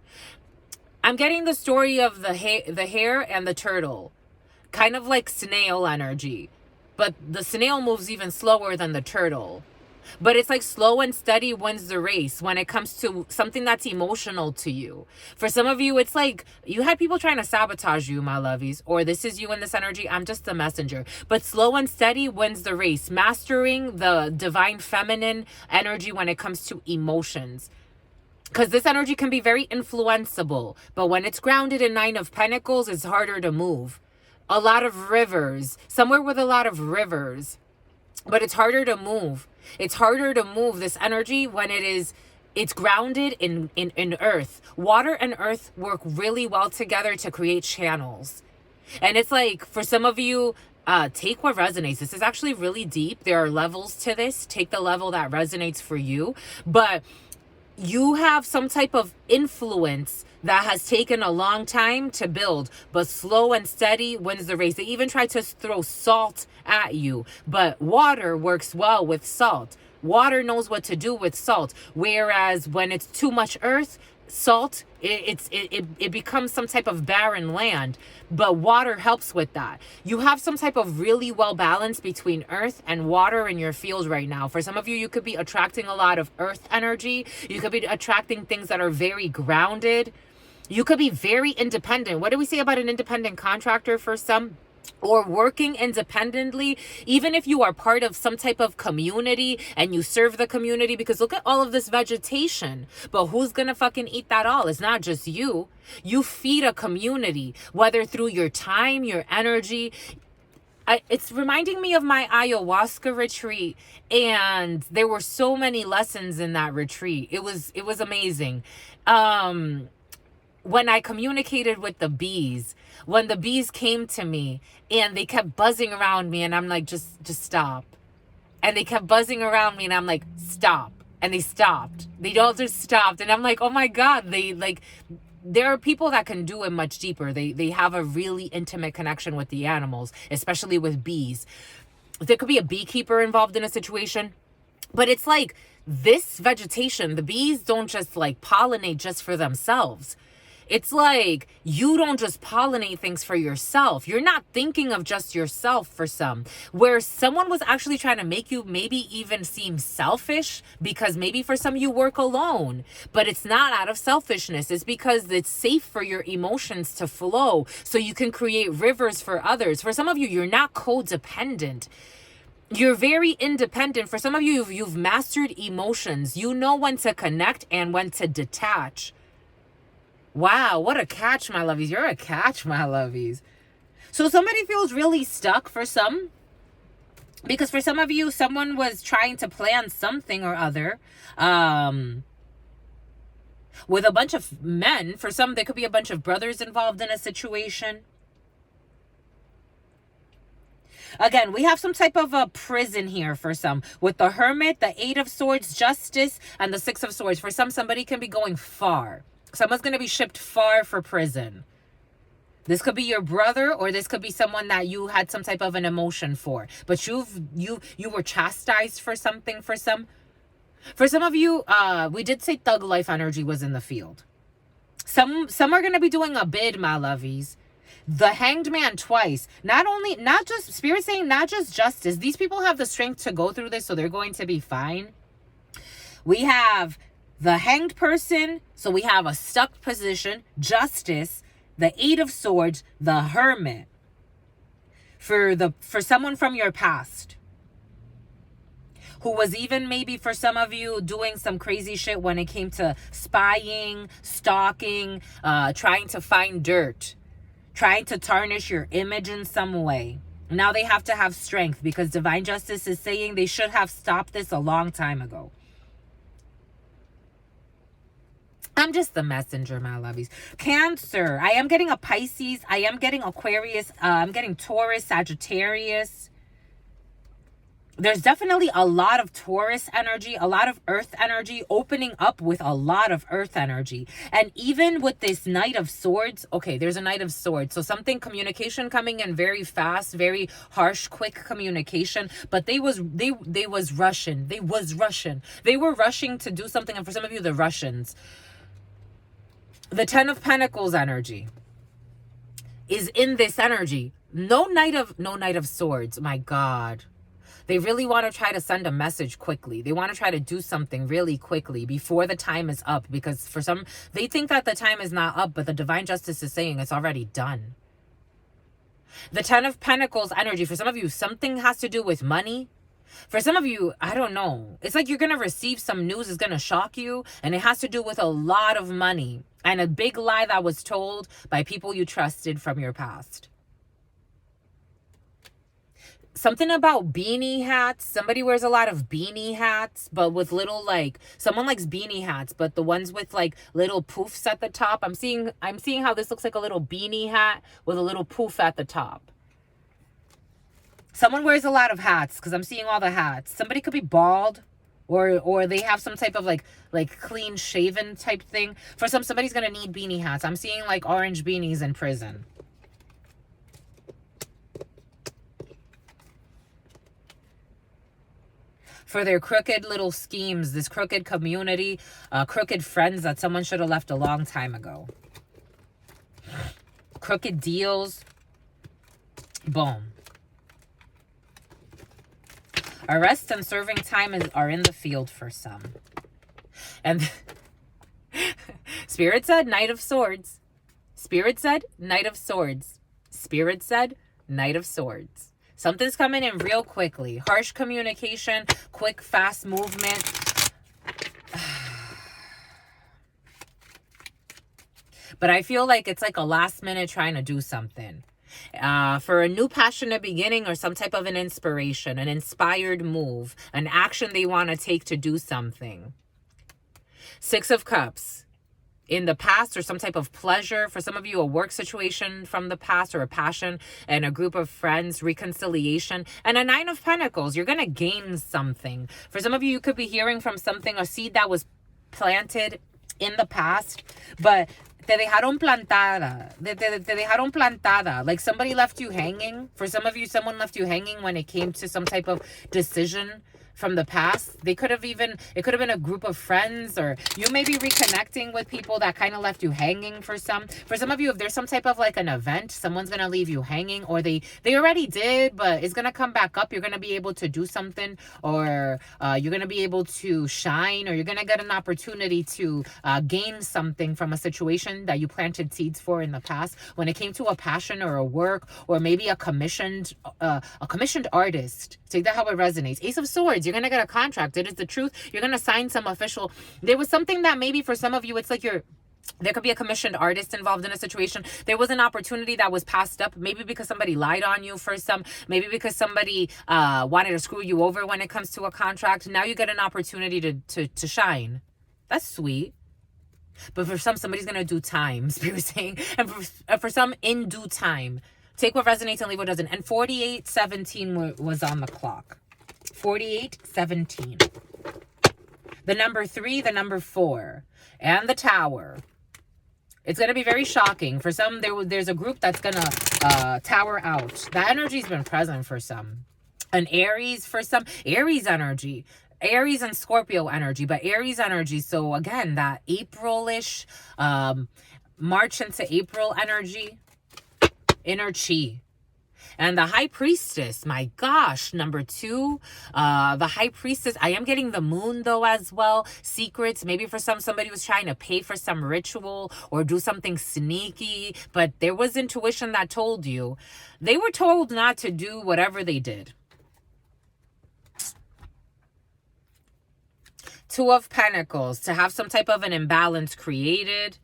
I'm getting the story of the hare and the turtle, kind of like snail energy, but the snail moves even slower than the turtle. But it's like slow and steady wins the race when it comes to something that's emotional to you. For some of you, it's like you had people trying to sabotage you, my lovies, or this is you in this energy. I'm just the messenger. But slow and steady wins the race. Mastering the divine feminine energy when it comes to emotions. Because this energy can be very influenceable. But when it's grounded in Nine of Pentacles, it's harder to move. A lot of rivers. Somewhere with a lot of rivers. But it's harder to move. It's harder to move this energy when it's grounded in earth. Water and earth work really well together to create channels. And it's like, for some of you, take what resonates. This is actually really deep. There are levels to this. Take the level that resonates for you. But you have some type of influence that has taken a long time to build, but slow and steady wins the race. They even try to throw salt at you, but water works well with salt. Water knows what to do with salt, whereas when it's too much earth, salt, it becomes some type of barren land, but water helps with that. You have some type of really well balance between earth and water in your field right now. For some of you, you could be attracting a lot of earth energy. You could be attracting things that are very grounded. You could be very independent. What do we say about an independent contractor for some? Or working independently, even if you are part of some type of community and you serve the community, because look at all of this vegetation, but who's gonna fucking eat that all? It's not just you. You feed a community, whether through your time, your energy. It's reminding me of my ayahuasca retreat, and there were so many lessons in that retreat. It was amazing. When I communicated with the bees, when the bees came to me and they kept buzzing around me, and I'm like, just stop. And they kept buzzing around me, and I'm like, stop. And they stopped. They all just stopped. And I'm like, oh my God, there are people that can do it much deeper. They have a really intimate connection with the animals, especially with bees. There could be a beekeeper involved in a situation, but it's like this vegetation, the bees don't just like pollinate just for themselves. It's like you don't just pollinate things for yourself. You're not thinking of just yourself for some. Where someone was actually trying to make you maybe even seem selfish, because maybe for some you work alone. But it's not out of selfishness. It's because it's safe for your emotions to flow so you can create rivers for others. For some of you, you're not codependent. You're very independent. For some of you, you've mastered emotions. You know when to connect and when to detach. Wow, what a catch, my lovies. You're a catch, my lovies. So somebody feels really stuck for some. Because for some of you, someone was trying to plan something or other. With a bunch of men. For some, there could be a bunch of brothers involved in a situation. Again, we have some type of a prison here for some. With the Hermit, the Eight of Swords, Justice, and the Six of Swords. For some, somebody can be going far. Someone's going to be shipped far for prison. This could be your brother, or this could be someone that you had some type of an emotion for. But you were chastised for something for some. For some of you, we did say thug life energy was in the field. Some are going to be doing a bid, my lovies. The Hanged Man twice. Not just, Spirit saying not just justice. These people have the strength to go through this, so they're going to be fine. We have the Hanged Person. So we have a stuck position, Justice, the Eight of Swords, the Hermit. For someone from your past, who was even maybe for some of you doing some crazy shit when it came to spying, stalking, trying to find dirt, trying to tarnish your image in some way. Now they have to have strength, because divine justice is saying they should have stopped this a long time ago. I'm just the messenger, my lovies. Cancer. I am getting a Pisces. I am getting Aquarius. I'm getting Taurus, Sagittarius. There's definitely a lot of Taurus energy, a lot of earth energy, opening up with a lot of earth energy. And even with this Knight of Swords, okay, there's a Knight of Swords. So something, communication coming in very fast, very harsh, quick communication. But they was Russian. They were rushing to do something. And for some of you, the Russians. The Ten of Pentacles energy is in this energy. No Knight of Swords. My God. They really want to try to send a message quickly. They want to try to do something really quickly before the time is up, because for some, they think that the time is not up, but the divine justice is saying it's already done. The Ten of Pentacles energy, for some of you, something has to do with money. For some of you, I don't know. It's like you're going to receive some news is going to shock you, and it has to do with a lot of money and a big lie that was told by people you trusted from your past. Something about beanie hats. Somebody wears a lot of beanie hats, but with little, like, someone likes beanie hats, but the ones with like little poofs at the top. I'm seeing how this looks like a little beanie hat with a little poof at the top. Someone wears a lot of hats, because I'm seeing all the hats. Somebody could be bald, or they have some type of like clean shaven type thing. For somebody's gonna need beanie hats. I'm seeing like orange beanies in prison. For their crooked little schemes, this crooked community, crooked friends that someone should have left a long time ago. Crooked deals. Boom. Arrest and serving time are in the field for some. And Spirit said Knight of Swords. Spirit said Knight of Swords. Spirit said Knight of Swords. Something's coming in real quickly. Harsh communication, quick, fast movement. But I feel like it's like a last minute trying to do something. For a new passionate beginning, or some type of an inspiration, an inspired move, an action they want to take to do something. Six of Cups. In the past, or some type of pleasure. For some of you, a work situation from the past, or a passion and a group of friends, reconciliation. And a Nine of Pentacles. You're going to gain something. For some of you, you could be hearing from something, a seed that was planted in the past, but te dejaron plantada. Te dejaron plantada. Like somebody left you hanging. For some of you, someone left you hanging when it came to some type of decision from the past. It could have been a group of friends, or you may be reconnecting with people that kind of left you hanging. For some of you, if there's some type of like an event, someone's going to leave you hanging, or they already did, but it's going to come back up. You're going to be able to do something, or you're going to be able to shine, or you're going to get an opportunity to gain something from a situation that you planted seeds for in the past, when it came to a passion or a work, or maybe a commissioned artist. Take that how it resonates. Ace of Swords. You're going to get a contract. It is the truth. You're going to sign some official. There was something that maybe for some of you, it's like there could be a commissioned artist involved in a situation. There was an opportunity that was passed up, maybe because somebody lied on you for some, maybe because somebody wanted to screw you over when it comes to a contract. Now you get an opportunity to shine. That's sweet. But for some, somebody's going to do time, Spirit saying. And for some, in due time. Take what resonates and leave what doesn't. And 4817 was on the clock. 4817. The number 3, the number 4, and the Tower. It's going to be very shocking. For some, there's a group that's going to tower out. That energy's been present for some. An Aries for some. Aries energy. Aries and Scorpio energy. But Aries energy. So again, that April-ish, March into April energy. Inner chi. And the high priestess, my gosh, number 2, the high priestess. I am getting the moon though as well. Secrets, maybe for somebody was trying to pay for some ritual or do something sneaky, but there was intuition that told you. They were told not to do whatever they did. 2 of Pentacles, to have some type of an imbalance created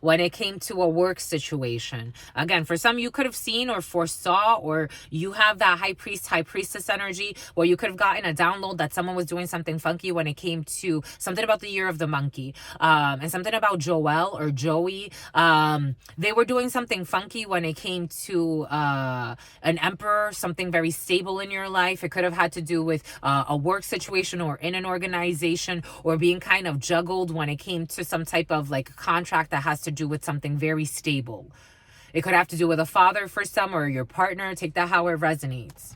when it came to a work situation. Again, for some, you could have seen or foresaw, or you have that high priest, high priestess energy, where you could have gotten a download that someone was doing something funky when it came to something about the year of the monkey, and something about Joel or Joey. They were doing something funky when it came to an emperor, something very stable in your life. It could have had to do with a work situation or in an organization, or being kind of juggled when it came to some type of like contract that has to do with something very stable. It could have to do with a father for some, or your partner. Take that how it resonates.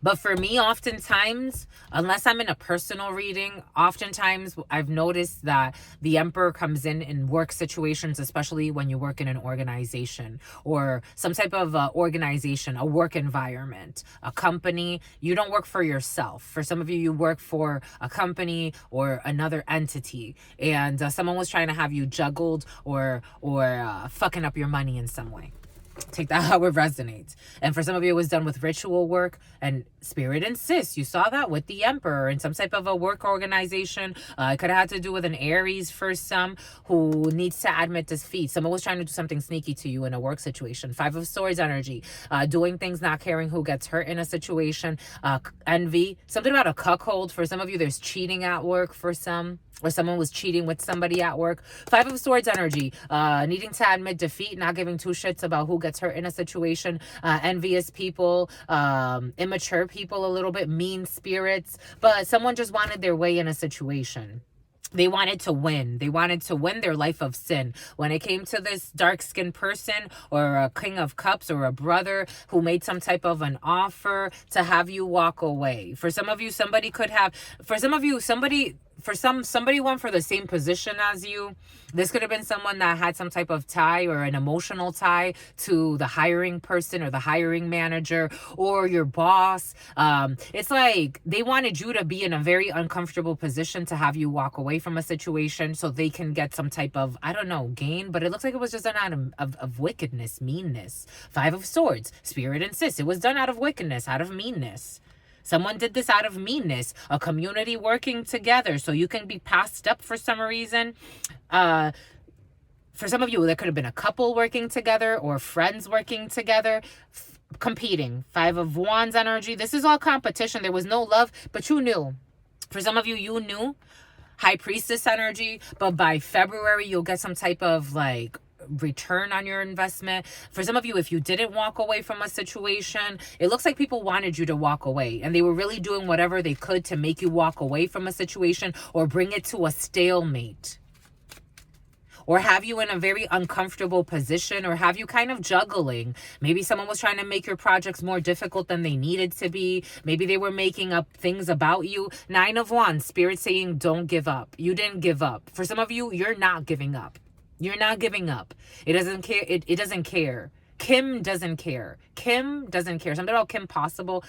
But for me, oftentimes, unless I'm in a personal reading, oftentimes I've noticed that the Emperor comes in work situations, especially when you work in an organization or some type of organization, a work environment, a company. You don't work for yourself. For some of you, you work for a company or another entity, and someone was trying to have you juggled or fucking up your money in some way. Take that how it resonates. And for some of you, it was done with ritual work, and spirit insists. You saw that with the Emperor in some type of a work organization. It could have had to do with an Aries for some who needs to admit defeat. Someone was trying to do something sneaky to you in a work situation. 5 of Swords energy, doing things, not caring who gets hurt in a situation. Envy, something about a cuckold. For some of you, there's cheating at work for some, or someone was cheating with somebody at work. 5 of Swords energy, needing to admit defeat, not giving 2 shits about who gets hurt in a situation. Envious people, immature people a little bit, mean spirits, but someone just wanted their way in a situation. They wanted to win. They wanted to win their life of sin. When it came to this dark-skinned person or a King of Cups or a brother who made some type of an offer to have you walk away. For some of you, somebody could have, for some of you, somebody went for the same position as you. This could have been someone that had some type of tie or an emotional tie to the hiring person or the hiring manager or your boss. It's like they wanted you to be in a very uncomfortable position to have you walk away from a situation so they can get some type of, I don't know, gain. But it looks like it was just done out of wickedness, meanness. 5 of Swords, spirit insists. It was done out of wickedness, out of meanness. Someone did this out of meanness, a community working together so you can be passed up for some reason. For some of you, there could have been a couple working together or friends working together, competing. 5 of Wands energy. This is all competition. There was no love, but you knew. For some of you, you knew. High Priestess energy, but by February, you'll get some type of like return on your investment. For some of you, if you didn't walk away from a situation, it looks like people wanted you to walk away, and they were really doing whatever they could to make you walk away from a situation or bring it to a stalemate, or have you in a very uncomfortable position, or have you kind of juggling. Maybe someone was trying to make your projects more difficult than they needed to be. Maybe they were making up things about you. 9 of Wands, spirit saying don't give up. You didn't give up. For some of you, you're not giving up. You're not giving up. It doesn't care. It doesn't care. Kim doesn't care. Kim doesn't care. Something about Kim Possible.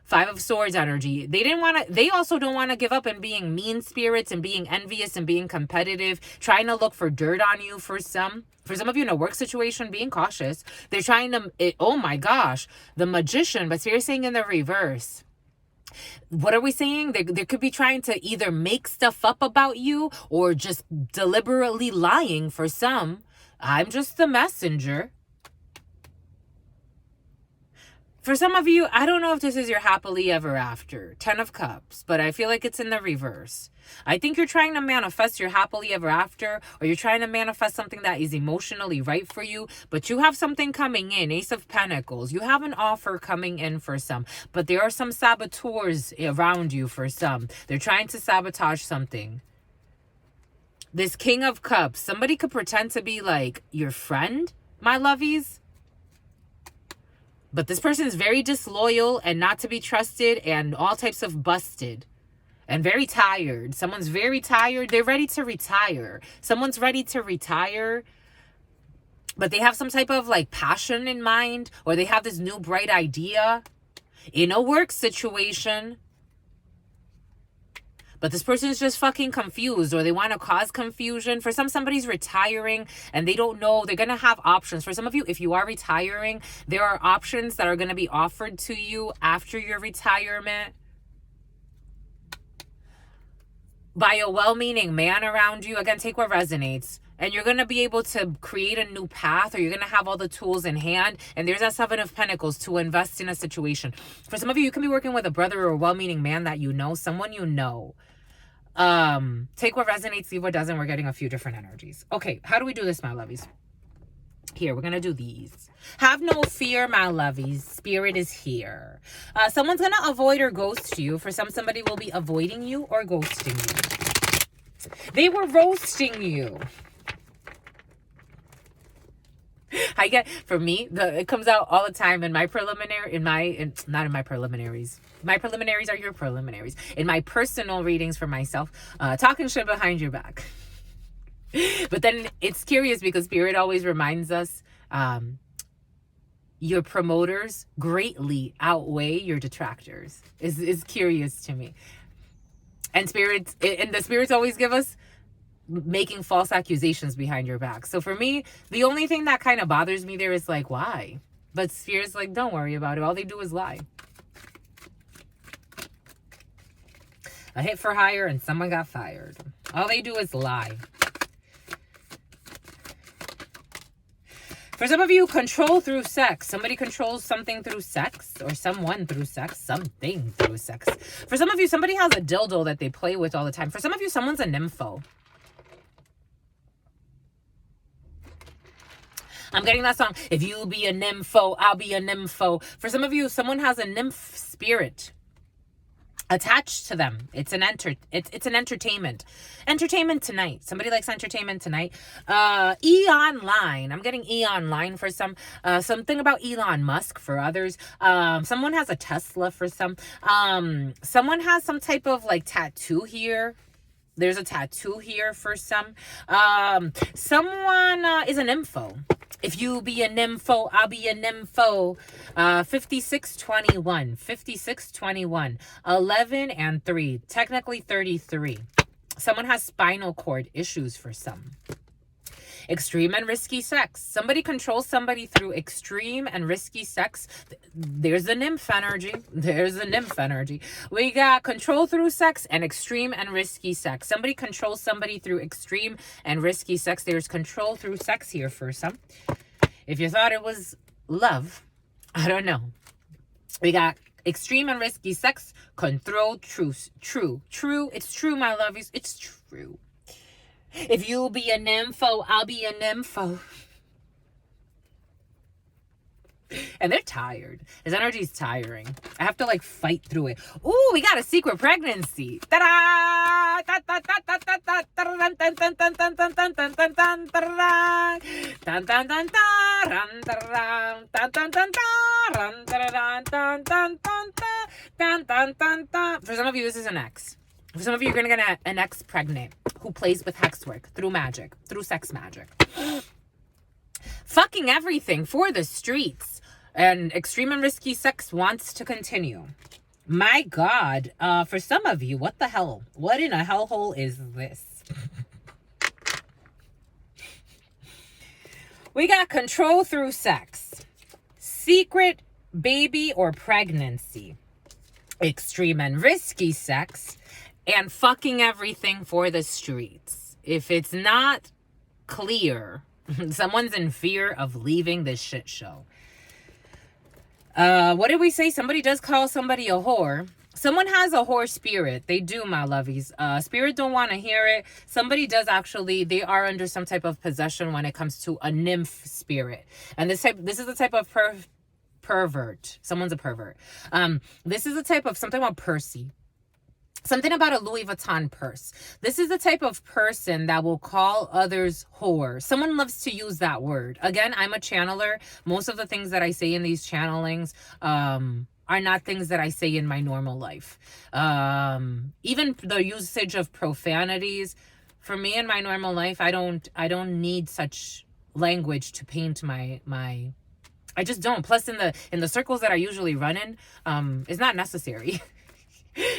5 of Swords energy. They also don't want to give up and being mean spirits and being envious and being competitive, trying to look for dirt on you for some. For some of you in a work situation, being cautious. They're trying to, oh my gosh, the Magician, but you're saying in the reverse. What are we saying? They could be trying to either make stuff up about you or just deliberately lying for some. I'm just the messenger. For some of you, I don't know if this is your happily ever after. 10 of Cups, but I feel like it's in the reverse. I think you're trying to manifest your happily ever after, or you're trying to manifest something that is emotionally right for you, but you have something coming in. Ace of Pentacles. You have an offer coming in for some, but there are some saboteurs around you for some. They're trying to sabotage something. This King of Cups. Somebody could pretend to be like your friend, my lovies. But this person is very disloyal and not to be trusted and all types of busted and very tired. Someone's very tired. They're ready to retire. Someone's ready to retire. but they have some type of like passion in mind, or they have this new bright idea in a work situation. But this person is just fucking confused, or they want to cause confusion. For some, somebody's retiring and they don't know. They're going to have options. For some of you, if you are retiring, there are options that are going to be offered to you after your retirement by a well-meaning man around you. Again, take what resonates. And you're going to be able to create a new path, or you're going to have all the tools in hand. And there's that Seven of Pentacles to invest in a situation. For some of you, you can be working with a brother or a well-meaning man that you know, someone you know. Take what resonates, leave what doesn't. We're getting a few different energies. Okay, how do we do this, my lovies? Here, we're going to do these. Have no fear, my lovies. Spirit is here. Someone's going to avoid or ghost you. For some, somebody will be avoiding you or ghosting you. They were roasting you. I get, for me, it comes out all the time in my preliminary, not in my preliminaries. My preliminaries are your preliminaries. In my personal readings for myself, talking shit behind your back. But then it's curious because Spirit always reminds us, your promoters greatly outweigh your detractors. Is curious to me. And the spirits always give us making false accusations behind your back. So for me, the only thing that kind of bothers me there is like, why? But Spirit's like, don't worry about it. All they do is lie. A hit for hire and someone got fired. All they do is lie. For some of you, control through sex. Somebody controls something through sex, or someone through sex, something through sex. For some of you, somebody has a dildo that they play with all the time. For some of you, someone's a nympho. I'm getting that song. If you be a nympho, I'll be a nympho. For some of you, someone has a nymph spirit attached to them. It's an entertainment. Entertainment tonight. Somebody likes entertainment tonight. Eon line. I'm getting Eon line for some. Something about Elon Musk for others. Someone has a Tesla for some. Someone has some type of like tattoo here. There's a tattoo here for some. Someone is an nympho. If you be a nympho, I'll be a nympho. 5621. 5621. 11 and 3. Technically 33. Someone has spinal cord issues for some. Extreme and risky sex. Somebody controls somebody through extreme and risky sex. There's the nymph energy. There's the nymph energy. We got control through sex and extreme and risky sex. Somebody controls somebody through extreme and risky sex. There's control through sex here for some. If you thought it was love, I don't know. We got extreme and risky sex. Control, truth. True. It's true, my lovies. It's true. If you be a nympho, I'll be a nympho. And they're tired. His energy's tiring. I have to like fight through it. Ooh, we got a secret pregnancy. Ta-da! For some of you, this is an ex. For some of you, you're going to get an ex pregnant who plays with hex work through magic, through sex magic. Fucking everything for the streets. And extreme and risky sex wants to continue. My God. For some of you, what the hell? What in a hellhole is this? We got control through sex. Secret baby or pregnancy. Extreme and risky sex. And fucking everything for the streets. If it's not clear, someone's in fear of leaving this shit show. What did we say? Somebody does call somebody a whore. Someone has a whore spirit. They do, my lovies. Spirit don't want to hear it. Somebody does actually, they are under some type of possession when it comes to a nymph spirit. And this is the type of pervert. Someone's a pervert. This is the type of something about Percy. Something about a Louis Vuitton purse. This is the type of person that will call others whore. Someone loves to use that word. Again, I'm a channeler. Most of the things that I say in these channelings are not things that I say in my normal life. Even the usage of profanities, for me in my normal life, I don't need such language to paint I just don't. Plus in the circles that I usually run in, it's not necessary.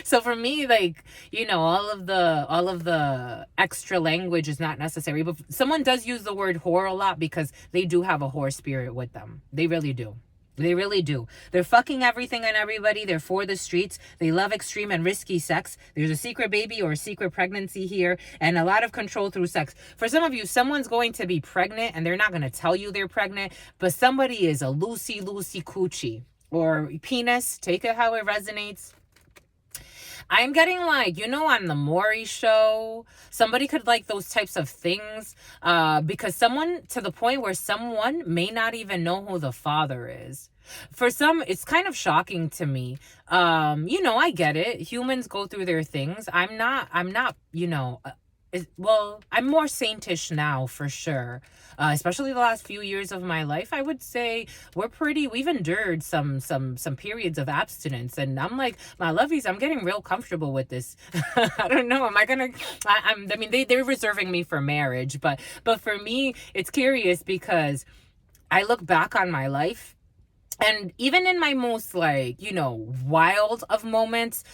So for me, like, all of the extra language is not necessary. But someone does use the word whore a lot because they do have a whore spirit with them. They really do. They really do. They're fucking everything and everybody. They're for the streets. They love extreme and risky sex. There's a secret baby or a secret pregnancy here, and a lot of control through sex. For some of you, someone's going to be pregnant and they're not going to tell you they're pregnant, but somebody is a loosey coochie or penis. Take it how it resonates. I'm getting like, on the Maury show, somebody could like those types of things, because someone, to the point where someone may not even know who the father is. For some, it's kind of shocking to me. I get it. Humans go through their things. I'm not, I'm more saintish now for sure. Especially the last few years of my life, I would say we've endured some periods of abstinence, and I'm like, my lovies, I'm getting real comfortable with this. I don't know, they're reserving me for marriage, but for me, it's curious because I look back on my life. And even in my most wild of moments,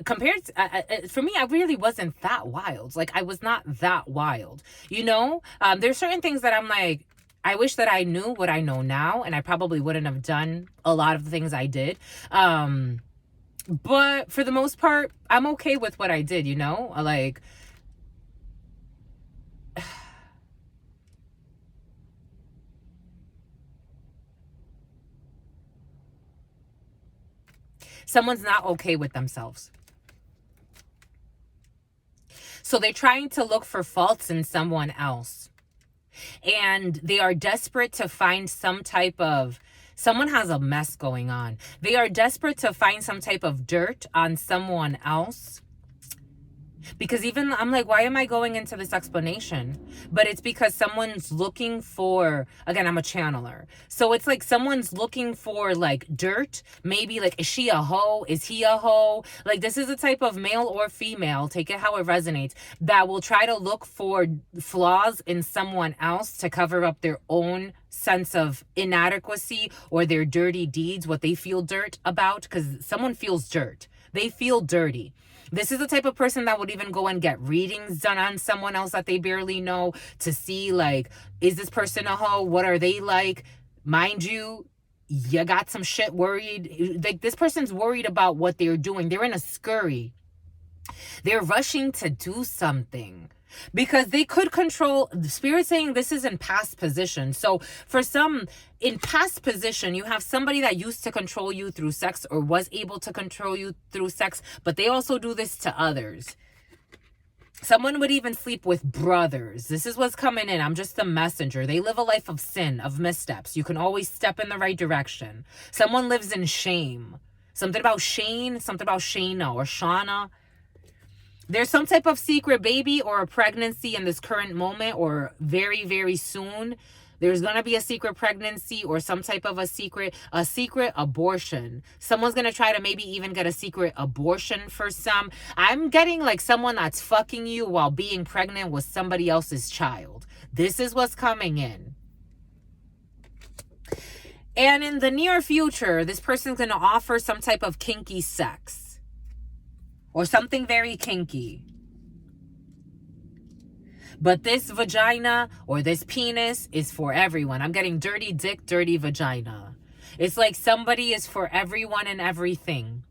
compared to, for me, I really wasn't that wild. Like, I was not that wild, there's certain things that I'm like, I wish that I knew what I know now, and I probably wouldn't have done a lot of the things I did. But for the most part, I'm okay with what I did, like, someone's not okay with themselves. So they're trying to look for faults in someone else. And they are desperate to find someone has a mess going on. They are desperate to find some type of dirt on someone else. Because even I'm like, why am I going into this explanation? But it's because someone's looking for, again, I'm a channeler. So it's like someone's looking for like dirt. Maybe like, is she a hoe? Is he a hoe? Like, this is a type of male or female, take it how it resonates, that will try to look for flaws in someone else to cover up their own sense of inadequacy or their dirty deeds, what they feel dirt about, because someone feels dirt. They feel dirty. This is the type of person that would even go and get readings done on someone else that they barely know to see, like, is this person a hoe? What are they like? Mind you, you got some shit worried. Like, this person's worried about what they're doing. They're in a scurry. They're rushing to do something. Because they could control, the spirit saying this is in past position. So for some, in past position, you have somebody that used to control you through sex or was able to control you through sex, but they also do this to others. Someone would even sleep with brothers. This is what's coming in. I'm just a messenger. They live a life of sin, of missteps. You can always step in the right direction. Someone lives in shame. Something about Shane, something about Shayna or Shauna. There's some type of secret baby or a pregnancy in this current moment, or very, very soon. There's going to be a secret pregnancy or some type of a secret abortion. Someone's going to try to maybe even get a secret abortion for some. I'm getting like someone that's fucking you while being pregnant with somebody else's child. This is what's coming in. And in the near future, this person's going to offer some type of kinky sex. Or something very kinky. But this vagina or this penis is for everyone. I'm getting dirty dick, dirty vagina. It's like somebody is for everyone and everything.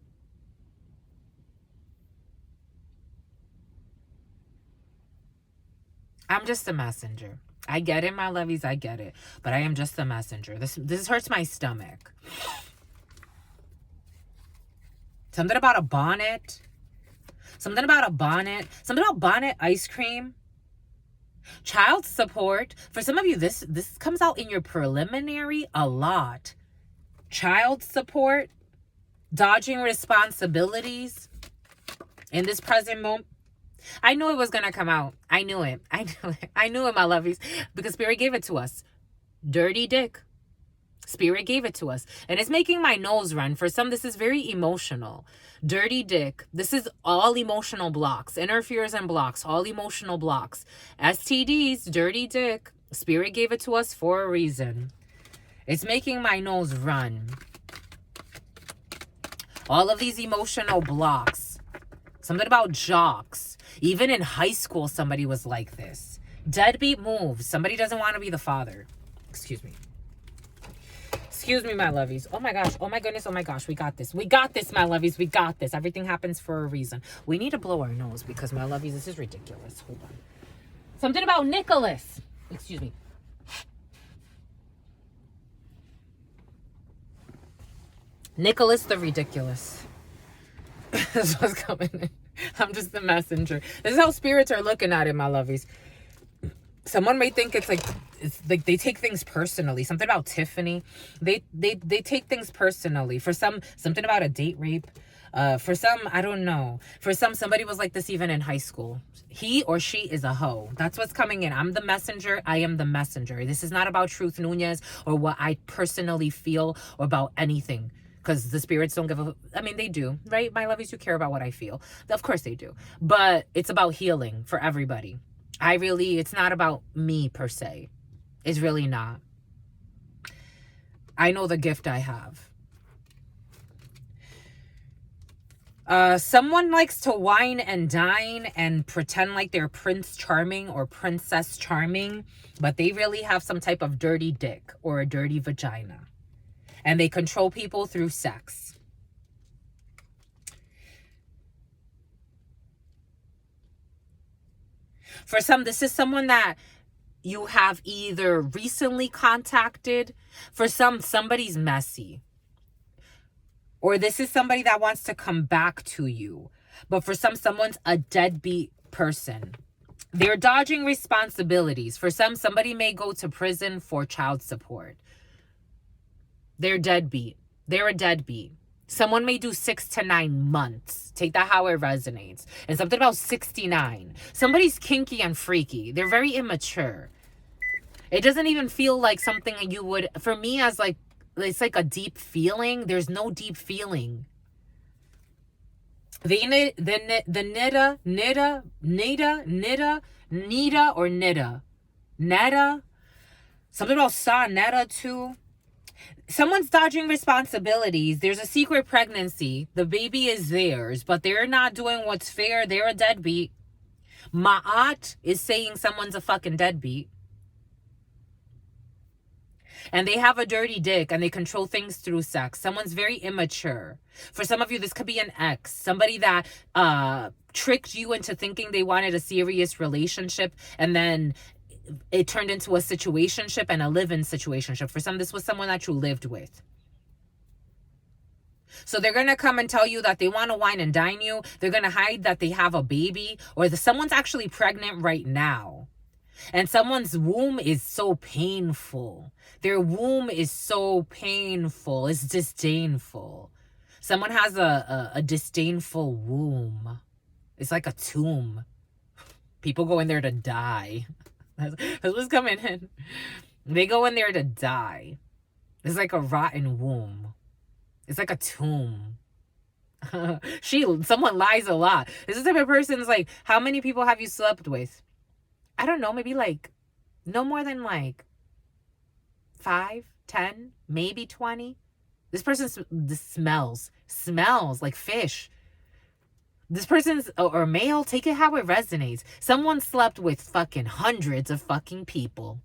I'm just a messenger. I get it, my lovies, I get it. But I am just a messenger. This hurts my stomach. Something about a bonnet. Something about bonnet ice cream. Child support. For some of you, this comes out in your preliminary a lot. Child support. Dodging responsibilities in this present moment. I knew it was going to come out. I knew it. I knew it, my lovies. Because Spirit gave it to us. Dirty dick. Spirit gave it to us. And it's making my nose run. For some, this is very emotional. Dirty dick. This is all emotional blocks. Inner fears and blocks. All emotional blocks. STDs. Dirty dick. Spirit gave it to us for a reason. It's making my nose run. All of these emotional blocks. Something about jocks. Even in high school, somebody was like this. Deadbeat moves. Somebody doesn't want to be the father. Excuse me. Excuse me, my lovies. Oh my gosh. Oh my goodness. Oh my gosh. We got this. We got this, my lovies. We got this. Everything happens for a reason. We need to blow our nose because, my lovies, this is ridiculous. Hold on. Something about Nicholas. Excuse me. Nicholas the ridiculous. This is what's coming in. I'm just the messenger. This is how spirits are looking at it, my lovies. Someone may think it's like they take things personally. Something about Tiffany. They take things personally. For some, something about a date rape. For some, I don't know. For some, somebody was like this even in high school. He or she is a hoe. That's what's coming in. I'm the messenger. I am the messenger. This is not about Truth Nunez or what I personally feel or about anything. Because the spirits don't give a... I mean, they do, right? My lovies, you care about what I feel. Of course they do. But it's about healing for everybody. It's not about me per se. It's really not. I know the gift I have. Someone likes to wine and dine and pretend like they're Prince Charming or Princess Charming, but they really have some type of dirty dick or a dirty vagina. And they control people through sex. For some, this is someone that you have either recently contacted. For some, somebody's messy. Or this is somebody that wants to come back to you. But for some, someone's a deadbeat person. They're dodging responsibilities. For some, somebody may go to prison for child support. They're deadbeat. They're a deadbeat. Someone may do 6 to 9 months. Take that how it resonates. And something about 69. Somebody's kinky and freaky. They're very immature. It doesn't even feel like something you would... For me, as like... It's like a deep feeling. There's no deep feeling. Nida or Nida. Netta. Something about Sa Netta too. Someone's dodging responsibilities. There's a secret pregnancy. The baby is theirs, but they're not doing what's fair. They're a deadbeat. Ma'at is saying someone's a fucking deadbeat. And they have a dirty dick and they control things through sex. Someone's very immature. For some of you, this could be an ex. Somebody that tricked you into thinking they wanted a serious relationship and then it turned into a situationship and a live-in situationship. For some, this was someone that you lived with. So they're going to come and tell you that they want to wine and dine you. They're going to hide that they have a baby or someone's actually pregnant right now. And someone's womb is so painful. Their womb is so painful. It's disdainful. Someone has a disdainful womb. It's like a tomb. People go in there to die. That's what's coming in. They go in there to die. It's like a rotten womb. It's like a tomb. Someone lies a lot. This is the type of person's like, how many people have you slept with? I don't know, maybe like, no more than like 5, 10, maybe 20. This person smells like fish. This person's, or male, take it how it resonates. Someone slept with fucking hundreds of fucking people.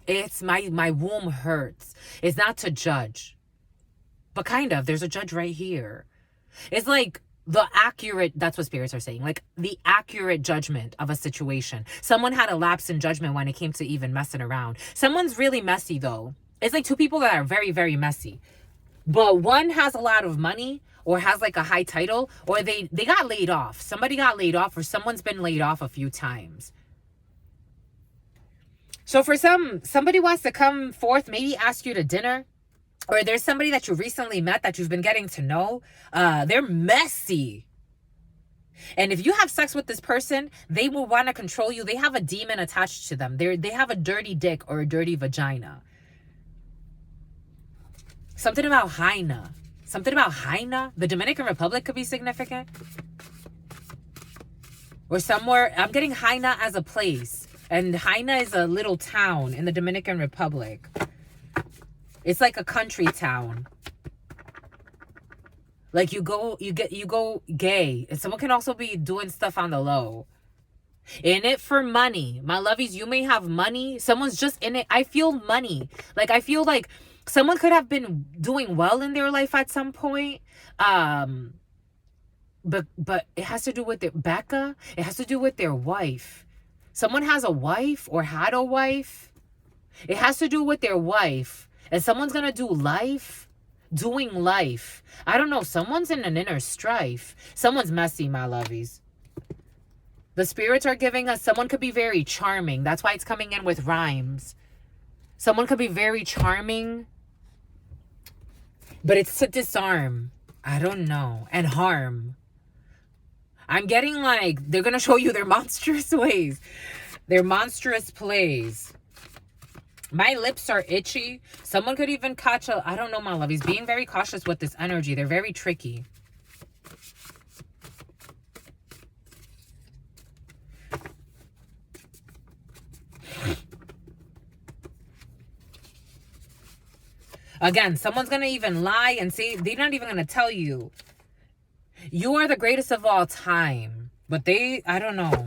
It's my womb hurts. It's not to judge. But kind of, there's a judge right here. It's like the accurate, that's what spirits are saying, like the accurate judgment of a situation. Someone had a lapse in judgment when it came to even messing around. Someone's really messy though. It's like two people that are very, very messy. But one has a lot of money or has like a high title, or they got laid off. Somebody got laid off, or someone's been laid off a few times. So for somebody wants to come forth, maybe ask you to dinner. Or there's somebody that you recently met that you've been getting to know. They're messy. And if you have sex with this person, they will want to control you. They have a demon attached to them. They have a dirty dick or a dirty vagina. Something about Haina. Something about Haina. The Dominican Republic could be significant. or somewhere. I'm getting Haina as a place. And Haina is a little town in the Dominican Republic. It's like a country town. Like you go gay. And someone can also be doing stuff on the low. In it for money. My lovies, you may have money. Someone's just in it. I feel money. Like, I feel like someone could have been doing well in their life at some point. But it has to do with their Becca. It has to do with their wife. Someone has a wife or had a wife. It has to do with their wife. And someone's going to do life. Doing life. I don't know. Someone's in an inner strife. Someone's messy, my lovies. The spirits are giving us, someone could be very charming. That's why it's coming in with rhymes. Someone could be very charming, but it's to disarm. I don't know. And harm. I'm getting like, they're going to show you their monstrous ways. Their monstrous plays. My lips are itchy. Someone could even catch a, I don't know, my love. He's being very cautious with this energy. They're very tricky. Again, someone's going to even lie and say, they're not even going to tell you. You are the greatest of all time. But they, I don't know.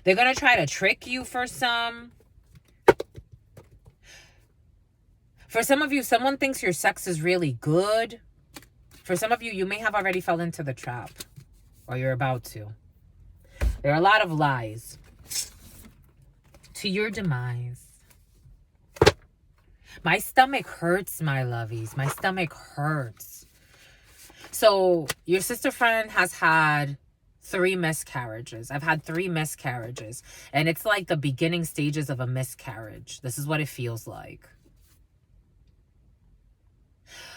They're going to try to trick you for some. For some of you, someone thinks your sex is really good. For some of you, you may have already fell into the trap. Or you're about to. There are a lot of lies. To your demise. My stomach hurts, my lovies. My stomach hurts. So, your sister friend has had 3 miscarriages. I've had 3 miscarriages. And it's like the beginning stages of a miscarriage. This is what it feels like.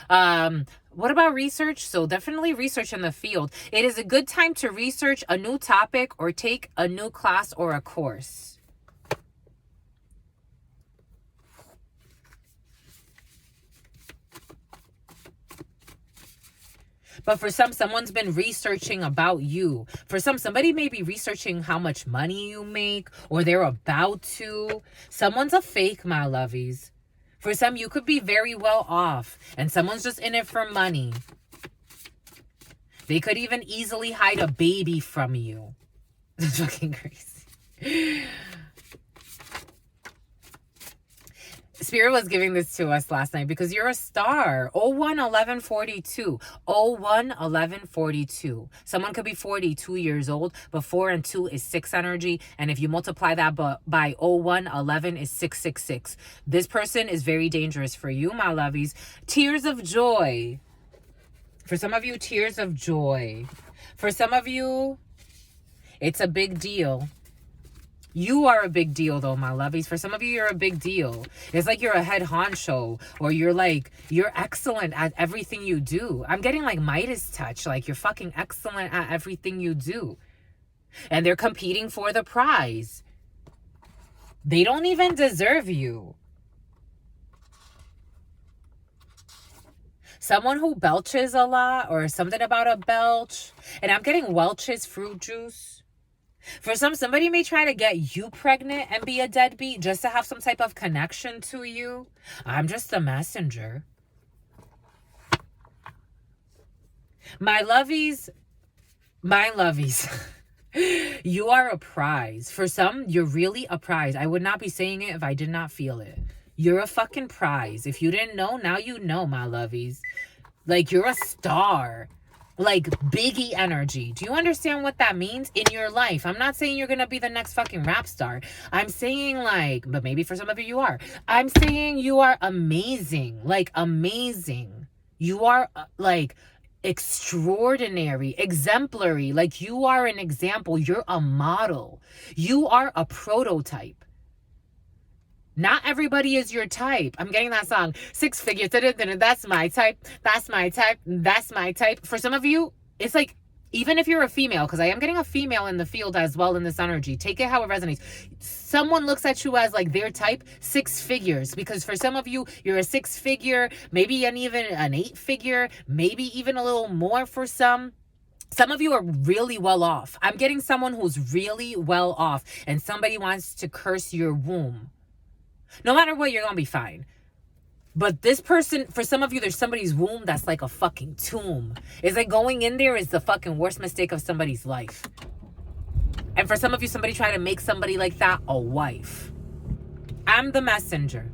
What about research? So, definitely research in the field. It is a good time to research a new topic or take a new class or a course. But for some, someone's been researching about you. For some, somebody may be researching how much money you make or they're about to. Someone's a fake, my lovies. For some, you could be very well off and someone's just in it for money. They could even easily hide a baby from you. That's fucking crazy. Spirit was giving this to us last night because you're a star. 01-11-42. 01-11-42. Someone could be 42 years old, but 4 and 2 is 6 energy. And if you multiply that by 01-11 is 666. This person is very dangerous for you, my lovies. Tears of joy. For some of you, tears of joy. For some of you, it's a big deal. You are a big deal, though, my lovies. For some of you, you're a big deal. It's like you're a head honcho, or you're excellent at everything you do. I'm getting like Midas touch, like you're fucking excellent at everything you do. And they're competing for the prize. They don't even deserve you. Someone who belches a lot, or something about a belch. And I'm getting Welch's fruit juice. For some, somebody may try to get you pregnant and be a deadbeat just to have some type of connection to you. I'm just a messenger. My lovies, you are a prize. For some, you're really a prize. I would not be saying it if I did not feel it. You're a fucking prize. If you didn't know, now you know, my lovies. Like, you're a star. Like Biggie energy. Do you understand what that means in your life? I'm not saying you're gonna be the next fucking rap star. I'm saying like, but maybe for some of you are. I'm saying you are amazing. Like amazing. You are like extraordinary, exemplary. Like you are an example. You're a model. You are a prototype. Not everybody is your type. I'm getting that song. 6 figures. That's my type. That's my type. That's my type. For some of you, it's like, even if you're a female, because I am getting a female in the field as well in this energy. Take it how it resonates. Someone looks at you as like their type, 6 figures. Because for some of you, you're a 6 figure, maybe even an 8 figure, maybe even a little more for some. Some of you are really well off. I'm getting someone who's really well off, and somebody wants to curse your womb. No matter what, you're going to be fine. But this person, for some of you, there's somebody's womb that's like a fucking tomb. It's like going in there is the fucking worst mistake of somebody's life. And for some of you, somebody trying to make somebody like that a wife. I'm the messenger.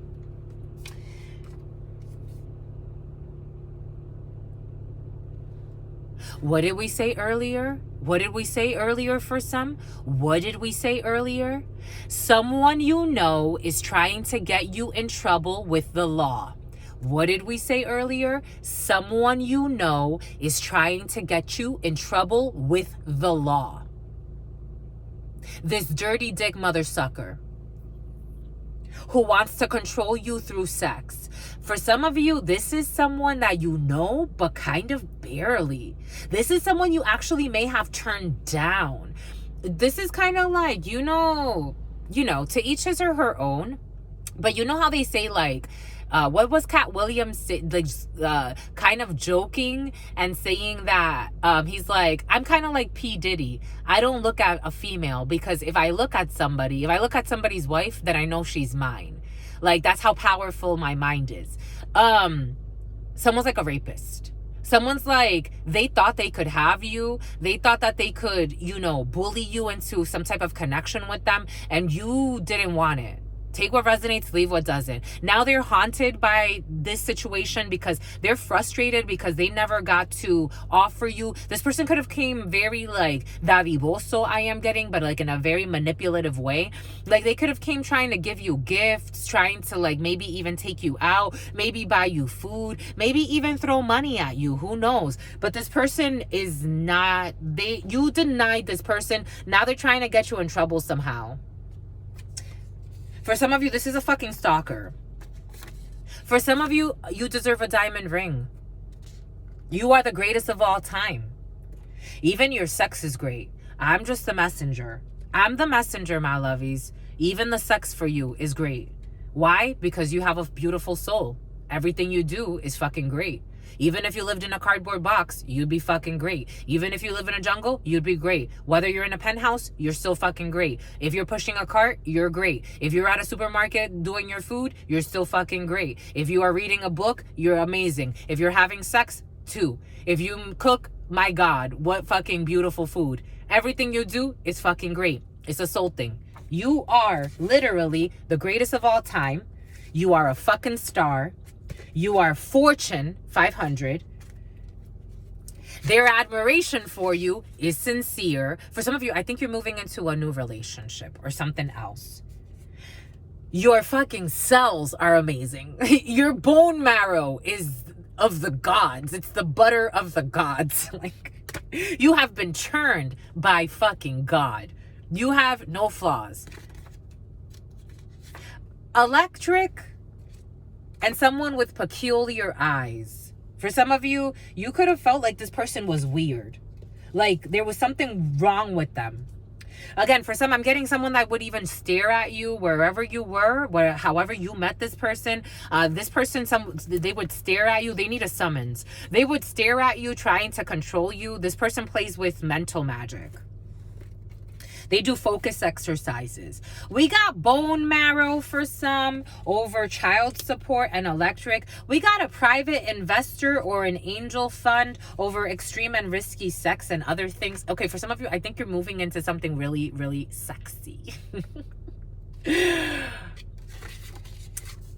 What did we say earlier? What did we say earlier for some? What did we say earlier? Someone you know is trying to get you in trouble with the law. What did we say earlier? Someone you know is trying to get you in trouble with the law. This dirty dick mother sucker who wants to control you through sex. For some of you, this is someone that you know, but kind of barely. This is someone you actually may have turned down. This is kind of like, you know, to each his or her own. But you know how they say, like, what was Cat Williams kind of joking and saying that he's like, I'm kind of like P. Diddy. I don't look at a female because if I look at somebody's wife, then I know she's mine. Like, that's how powerful my mind is. Someone's like a rapist. Someone's like, they thought they could have you. They thought that they could, bully you into some type of connection with them, and you didn't want it. Take what resonates, leave what doesn't. Now they're haunted by this situation because they're frustrated because they never got to offer you. This person could have came very like dadivoso, I am getting, but like in a very manipulative way. Like they could have came trying to give you gifts, trying to like maybe even take you out, maybe buy you food, maybe even throw money at you. Who knows? But this person is not, you denied this person. Now they're trying to get you in trouble somehow. For some of you, this is a fucking stalker. For some of you, you deserve a diamond ring. You are the greatest of all time. Even your sex is great. I'm just the messenger. I'm the messenger, my lovies. Even the sex for you is great. Why? Because you have a beautiful soul. Everything you do is fucking great. Even if you lived in a cardboard box, you'd be fucking great. Even if you live in a jungle, you'd be great. Whether you're in a penthouse, you're still fucking great. If you're pushing a cart, you're great. If you're at a supermarket doing your food, you're still fucking great. If you are reading a book, you're amazing. If you're having sex, too. If you cook, my God, what fucking beautiful food. Everything you do is fucking great. It's a soul thing. You are literally the greatest of all time. You are a fucking star. You are Fortune 500. Their admiration for you is sincere. For some of you, I think you're moving into a new relationship or something else. Your fucking cells are amazing. Your bone marrow is of the gods. It's the butter of the gods. Like, you have been churned by fucking God. You have no flaws. Electric and someone with peculiar eyes. For some of you, you could have felt like this person was weird. Like there was something wrong with them. Again, for some, I'm getting someone that would even stare at you wherever you were, however you met this person. They would stare at you. They need a summons. They would stare at you trying to control you. This person plays with mental magic. They do focus exercises. We got bone marrow for some over child support and electric. We got a private investor or an angel fund over extreme and risky sex and other things. Okay, for some of you, I think you're moving into something really, really sexy.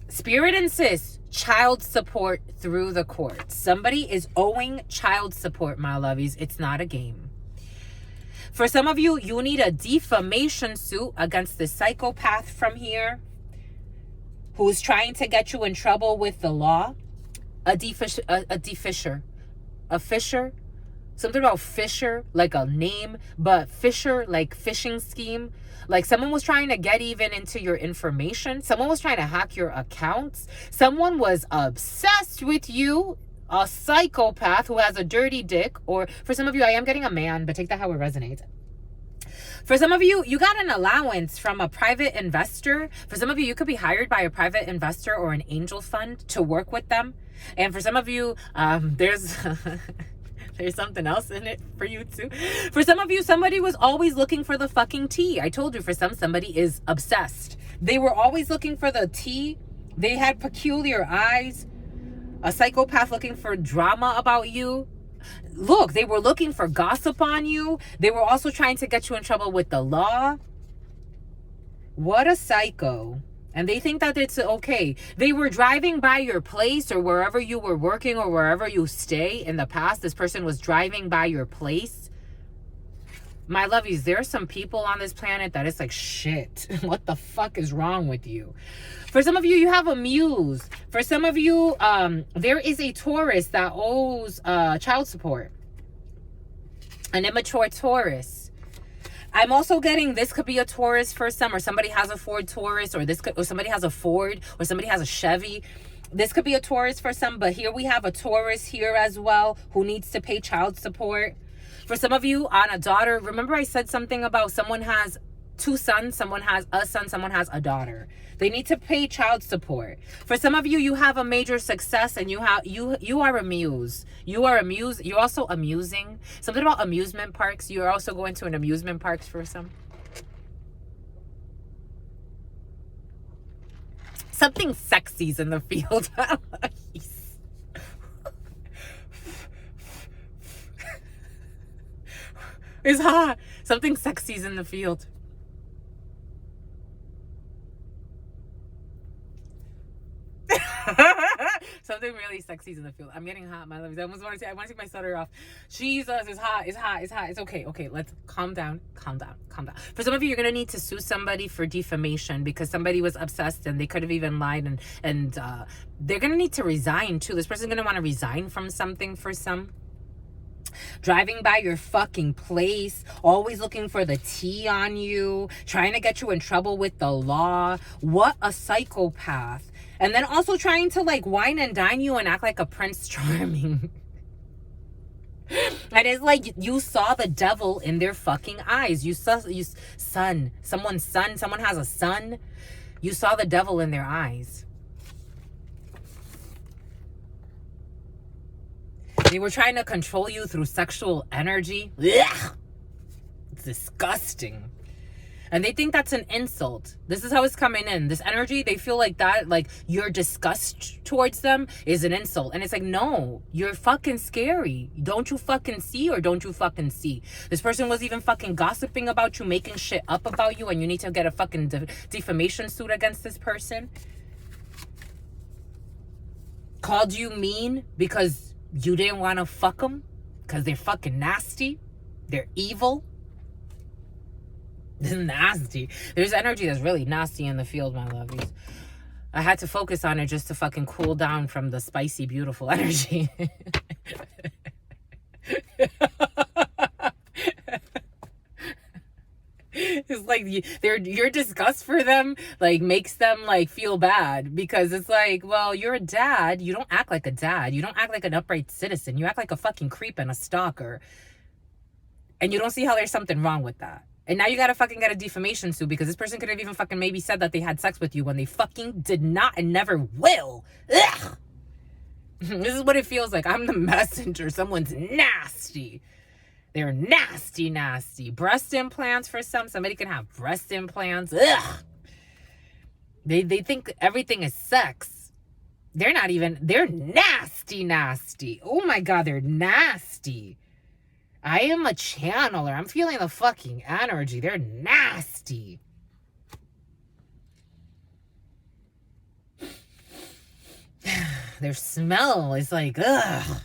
Spirit insists child support through the courts. Somebody is owing child support, my lovies. It's not a game. For some of you, you need a defamation suit against the psychopath from here who's trying to get you in trouble with the law. A fisher. Something about Fisher, like a name, but Fisher, like phishing scheme. Like someone was trying to get even into your information. Someone was trying to hack your accounts. Someone was obsessed with you. A psychopath who has a dirty dick, or for some of you, I am getting a man, but take that how it resonates. For some of you, you got an allowance from a private investor. For some of you, you could be hired by a private investor or an angel fund to work with them. And for some of you, there's There's something else in it for you too. For some of you, somebody was always looking for the fucking tea. I told you, for some, somebody is obsessed. They were always looking for the tea. They had peculiar eyes. A psychopath looking for drama about you. Look, they were looking for gossip on you. They were also trying to get you in trouble with the law. What a psycho. And they think that it's okay. They were driving by your place or wherever you were working or wherever you stay in the past. This person was driving by your place. My lovies, there are some people on this planet that it's like, shit, what the fuck is wrong with you? For some of you, you have a muse. For some of you, there is a Taurus that owes child support. An immature Taurus. I'm also getting, this could be a Taurus for some, or somebody has a Ford Taurus, or somebody has a Ford, or somebody has a Chevy. This could be a Taurus for some, but here we have a Taurus here as well who needs to pay child support. For some of you, on a daughter, remember I said something about someone has two sons, someone has a son, someone has a daughter. They need to pay child support. For some of you, you have a major success and you are a muse. You are a muse. You're also amusing. Something about amusement parks. You're also going to an amusement parks for some. Something sexy's in the field. It's hot. Something sexy's in the field. Something really sexy in the field. I'm getting hot, my loves. I almost want to say, I want to take my sweater off. Jesus, it's hot. It's hot. It's hot. It's okay. Okay, let's calm down. Calm down. Calm down. For some of you, you're gonna need to sue somebody for defamation because somebody was obsessed and they could have even lied, and they're gonna need to resign too. This person's gonna want to resign from something for some. Driving by your fucking place, always looking for the tea on you, trying to get you in trouble with the law. What a psychopath. And then also trying to like wine and dine you and act like a Prince Charming. And it's like you saw the devil in their fucking eyes. Someone has a son. You saw the devil in their eyes. They were trying to control you through sexual energy. Ugh! It's disgusting. And they think that's an insult. This is how it's coming in. This energy, they feel like that, like your disgust towards them is an insult. And it's like, no, you're fucking scary. Don't you fucking see, or don't you fucking see? This person was even fucking gossiping about you, making shit up about you, and you need to get a fucking defamation suit against this person. Called you mean because you didn't want to fuck them, because they're fucking nasty. They're evil. This is nasty. There's energy that's really nasty in the field, my lovies. I had to focus on it just to fucking cool down from the spicy, beautiful energy. It's like your disgust for them like makes them like feel bad, because it's like, well, you're a dad. You don't act like a dad. You don't act like an upright citizen. You act like a fucking creep and a stalker. And you don't see how there's something wrong with that. And now you gotta fucking get a defamation suit because this person could have even fucking maybe said that they had sex with you when they fucking did not and never will. Ugh! This is what it feels like. I'm the messenger. Someone's nasty. They're nasty, nasty. Breast implants for some. Somebody can have breast implants. Ugh. They think everything is sex. They're not even, they're nasty, nasty. Oh my God, they're nasty. I am a channeler. I'm feeling the fucking energy. They're nasty. Their smell is like, ugh.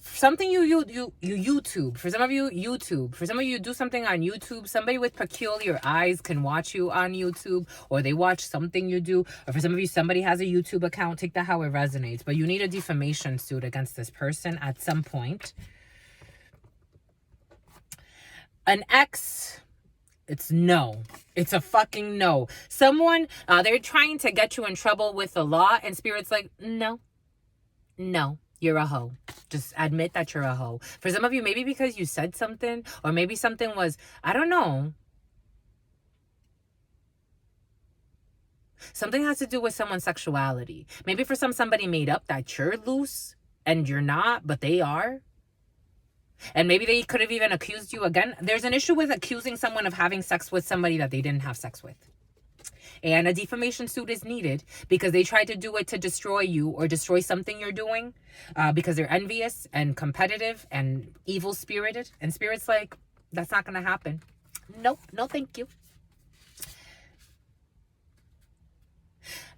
Something you YouTube. For some of you, YouTube. For some of you, do something on YouTube. Somebody with peculiar eyes can watch you on YouTube, or they watch something you do. Or for some of you, somebody has a YouTube account. Take that how it resonates. But you need a defamation suit against this person at some point. An ex, it's no. It's a fucking no. Someone, they're trying to get you in trouble with the law, and Spirit's like, no. No, you're a hoe. Just admit that you're a hoe. For some of you, maybe because you said something, or maybe something was, I don't know. Something has to do with someone's sexuality. Maybe for somebody made up that you're loose, and you're not, but they are. And maybe they could have even accused you again. There's an issue with accusing someone of having sex with somebody that they didn't have sex with. And a defamation suit is needed because they tried to do it to destroy you or destroy something you're doing because they're envious and competitive and evil-spirited. And Spirit's like, that's not going to happen. Nope, no thank you.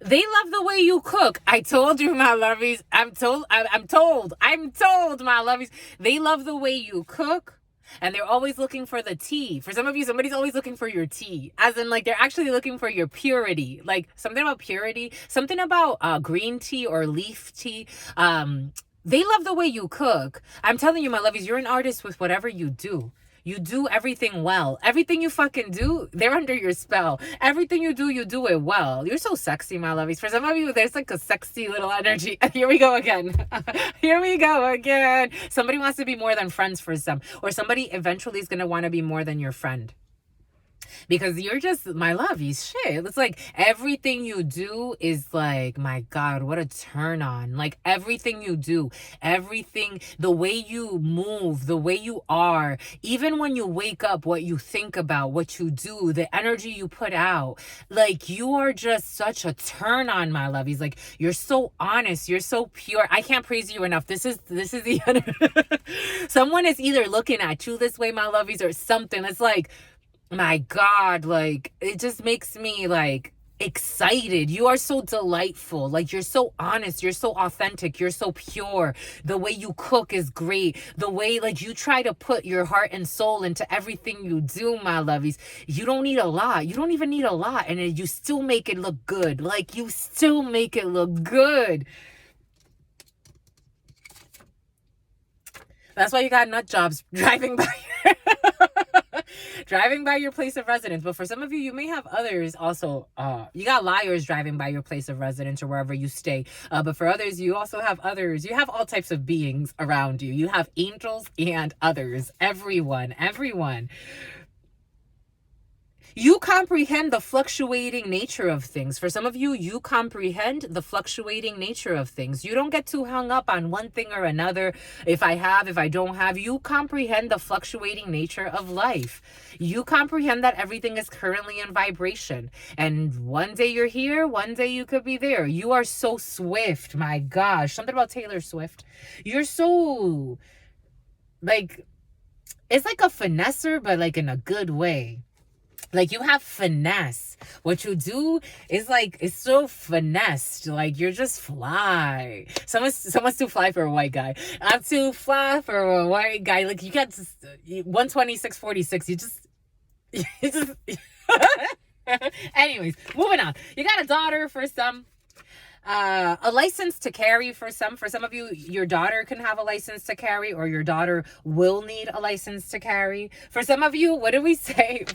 They love the way you cook. I told you, my lovies. I'm told, my lovies. They love the way you cook. And they're always looking for the tea. For some of you, somebody's always looking for your tea. As in, like, they're actually looking for your purity. Like, something about purity. Something about green tea or leaf tea. They love the way you cook. I'm telling you, my lovies, you're an artist with whatever you do. You do everything well. Everything you fucking do, they're under your spell. Everything you do it well. You're so sexy, my lovies. For some of you, there's like a sexy little energy. Here we go again. Here we go again. Somebody wants to be more than friends for some. Or somebody eventually is going to want to be more than your friend. Because you're just, my lovies, shit. It's like everything you do is like, my God, what a turn on. Like everything you do, everything, the way you move, the way you are, even when you wake up, what you think about, what you do, the energy you put out, like you are just such a turn on, my lovies. Like you're so honest, you're so pure. I can't praise you enough. This is the someone is either looking at you this way, my lovies, or something. It's like, my God, like, it just makes me, like, excited. You are so delightful. Like, you're so honest. You're so authentic. You're so pure. The way you cook is great. The way, like, you try to put your heart and soul into everything you do, my lovies. You don't need a lot. You don't even need a lot. And you still make it look good. Like, you still make it look good. That's why you got nut jobs driving by driving by your place of residence. But for some of you, you may have others also. You got liars driving by your place of residence or wherever you stay. But for others, you also have others. You have all types of beings around you. You have angels and others. Everyone. You comprehend the fluctuating nature of things. For some of you, you comprehend the fluctuating nature of things. You don't get too hung up on one thing or another. If I have, if I don't have, you comprehend the fluctuating nature of life. You comprehend that everything is currently in vibration. And one day you're here, one day you could be there. You are so swift. My gosh. Something about Taylor Swift. You're so, like, it's like a finesser, but like in a good way. Like you have finesse. What you do is like, it's so finessed. Like you're just fly. Someone's too fly for a white guy. I'm too fly for a white guy. Like you got 126.46. You just anyways, moving on. You got a daughter for some. A license to carry for some. For some of you, your daughter can have a license to carry, or your daughter will need a license to carry. For some of you, what do we say?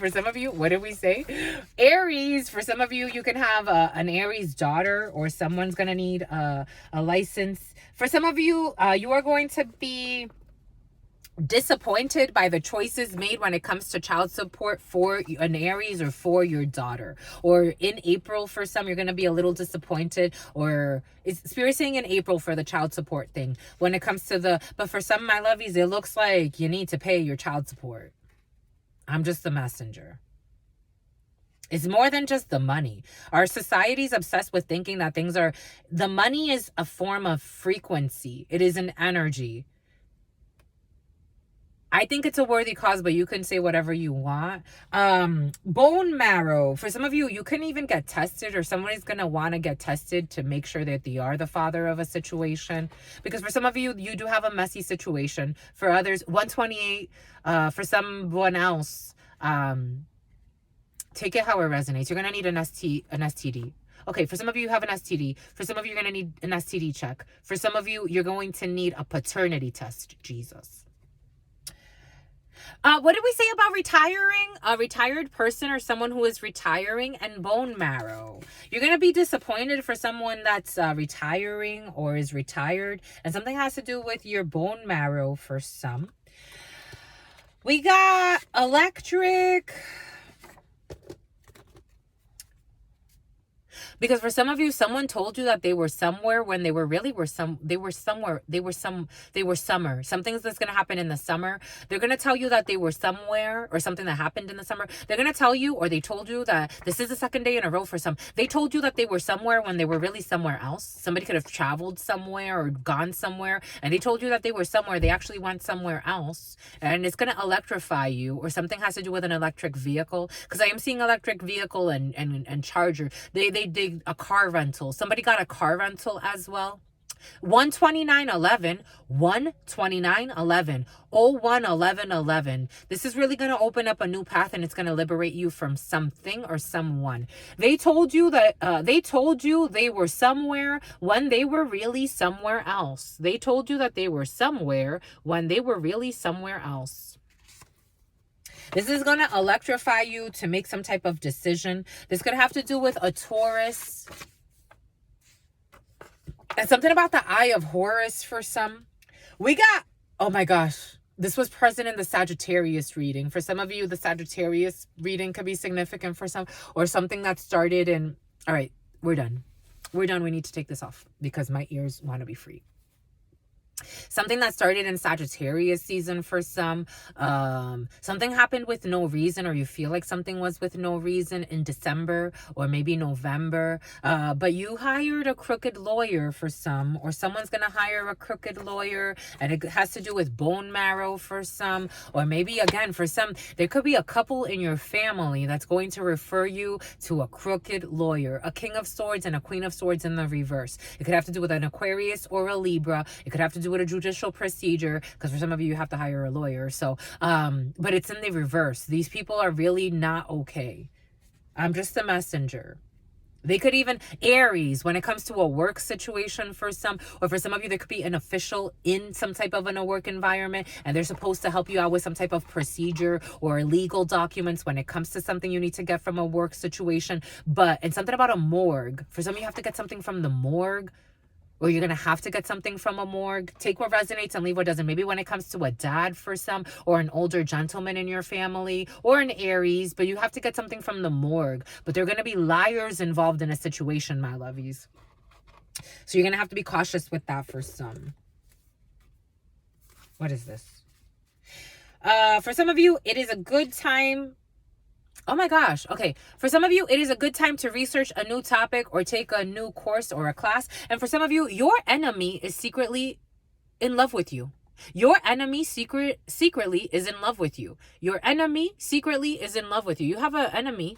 Aries. For some of you, you can have an Aries daughter, or someone's gonna need a license. For some of you, you are going to be disappointed by the choices made when it comes to child support for an Aries or for your daughter. Or in April, for some, you're going to be a little disappointed, or is Spirit saying in April for the child support thing when it comes to but for some, my lovies, it looks like you need to pay your child support. I'm just the messenger. It's more than just the money. Our society's obsessed with thinking that the money is a form of frequency. It is an energy. I think it's a worthy cause, but you can say whatever you want. Bone marrow. For some of you, you can even get tested, or somebody's going to want to get tested to make sure that they are the father of a situation. Because for some of you, you do have a messy situation. For others, 128. For someone else, take it how it resonates. You're going to need an STD. Okay, for some of you, you have an STD. For some of you, you're going to need an STD check. For some of you, you're going to need a paternity test. Jesus. What did we say about retiring? A retired person or someone who is retiring, and bone marrow. You're going to be disappointed for someone that's retiring or is retired. And something has to do with your bone marrow for some. We got electric. Because for some of you, someone told you that they were somewhere when they were really they were somewhere. They were summer. Something's that's going to happen in the summer. They're going to tell you that they were somewhere, or something that happened in the summer. They're going to tell you, or they told you that this is the second day in a row for some. They told you that they were somewhere when they were really somewhere else. Somebody could have traveled somewhere or gone somewhere, and they told you that they were somewhere. They actually went somewhere else, and it's going to electrify you, or something has to do with an electric vehicle, because I am seeing electric vehicle and charger. They did a car rental. Somebody got a car rental as well. 12911, 12911, 011111. This is really going to open up a new path, and it's going to liberate you from something or someone. They told you that they were somewhere when they were really somewhere else. They told you that they were somewhere when they were really somewhere else. This is going to electrify you to make some type of decision. This could have to do with a Taurus. And something about the Eye of Horus for some. We got, oh my gosh, this was present in the Sagittarius reading. For some of you, the Sagittarius reading could be significant for some, or something that started in, all right, we're done. We're done. We need to take this off because my ears want to be free. Something that started in Sagittarius season for some. Something happened with no reason, or you feel like something was with no reason in December or maybe November. But you hired a crooked lawyer for some, or someone's going to hire a crooked lawyer, and it has to do with bone marrow for some. Or maybe, again, for some, there could be a couple in your family that's going to refer you to a crooked lawyer, a King of Swords and a Queen of Swords in the reverse. It could have to do with an Aquarius or a Libra. It could have to do with a judicial procedure, because for some of you have to hire a lawyer. So but it's in the reverse. These people are really not okay. I'm just a messenger. They could even, Aries, when it comes to a work situation for some, or for some of you, there could be an official in some type of a work environment, and they're supposed to help you out with some type of procedure or legal documents when it comes to something you need to get from a work situation. And something about a morgue. For some of you have to get something from the morgue, or you're going to have to get something from a morgue. Take what resonates and leave what doesn't. Maybe when it comes to a dad for some, or an older gentleman in your family, or an Aries, but you have to get something from the morgue. But there are going to be liars involved in a situation, my lovies. So you're going to have to be cautious with that for some. What is this? For some of you, it is a good time. Oh my gosh. Okay. For some of you, it is a good time to research a new topic or take a new course or a class. And for some of you, your enemy is secretly in love with you. Your enemy secretly is in love with you. Your enemy secretly is in love with you. You have an enemy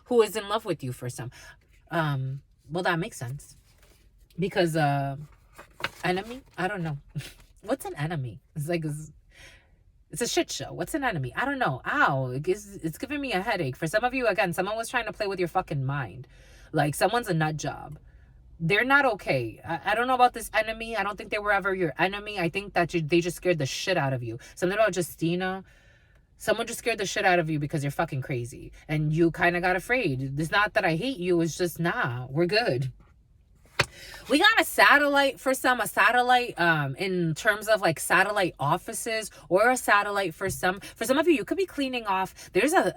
who is in love with you for some. Well, that makes sense. Because enemy? I don't know. What's an enemy? It's like... It's a shit show. What's an enemy? I don't know. Ow. It's giving me a headache. For some of you, again, someone was trying to play with your fucking mind. Like, someone's a nut job. They're not okay. I don't know about this enemy. I don't think they were ever your enemy. I think that they just scared the shit out of you. Something about Justina. Someone just scared the shit out of you because you're fucking crazy. And you kind of got afraid. It's not that I hate you. It's just, nah, we're good. We got a satellite for some, a satellite in terms of like satellite offices, or a satellite for some. For some of you, you could be cleaning off.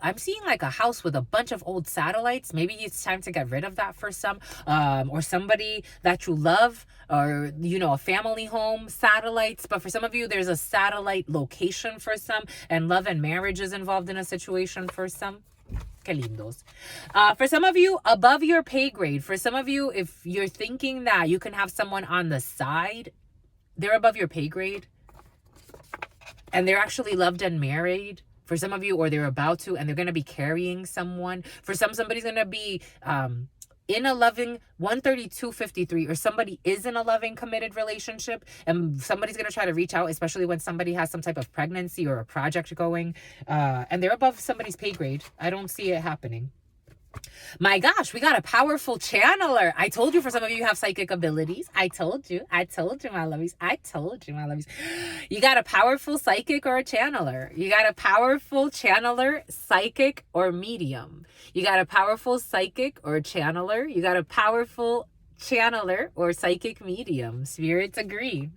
I'm seeing like a house with a bunch of old satellites. Maybe it's time to get rid of that for some, or somebody that you love, or, you know, a family home, satellites. But for some of you, there's a satellite location for some, and love and marriage is involved in a situation for some. Que lindos. For some of you, above your pay grade. For some of you, if you're thinking that you can have someone on the side, they're above your pay grade, and they're actually loved and married. For some of you, or they're about to, and they're going to be carrying someone. For somebody's going to be in a loving 13253, or somebody is in a loving committed relationship, and somebody's going to try to reach out, especially when somebody has some type of pregnancy or a project going, and they're above somebody's pay grade. I don't see it happening. My gosh, we got a powerful channeler. I told you, for some of you have psychic abilities. I told you, my lovies. I told you, my lovies. You got a powerful psychic or a channeler. You got a powerful channeler, psychic, or medium. You got a powerful psychic or channeler. You got a powerful channeler or psychic medium. Spirits agree.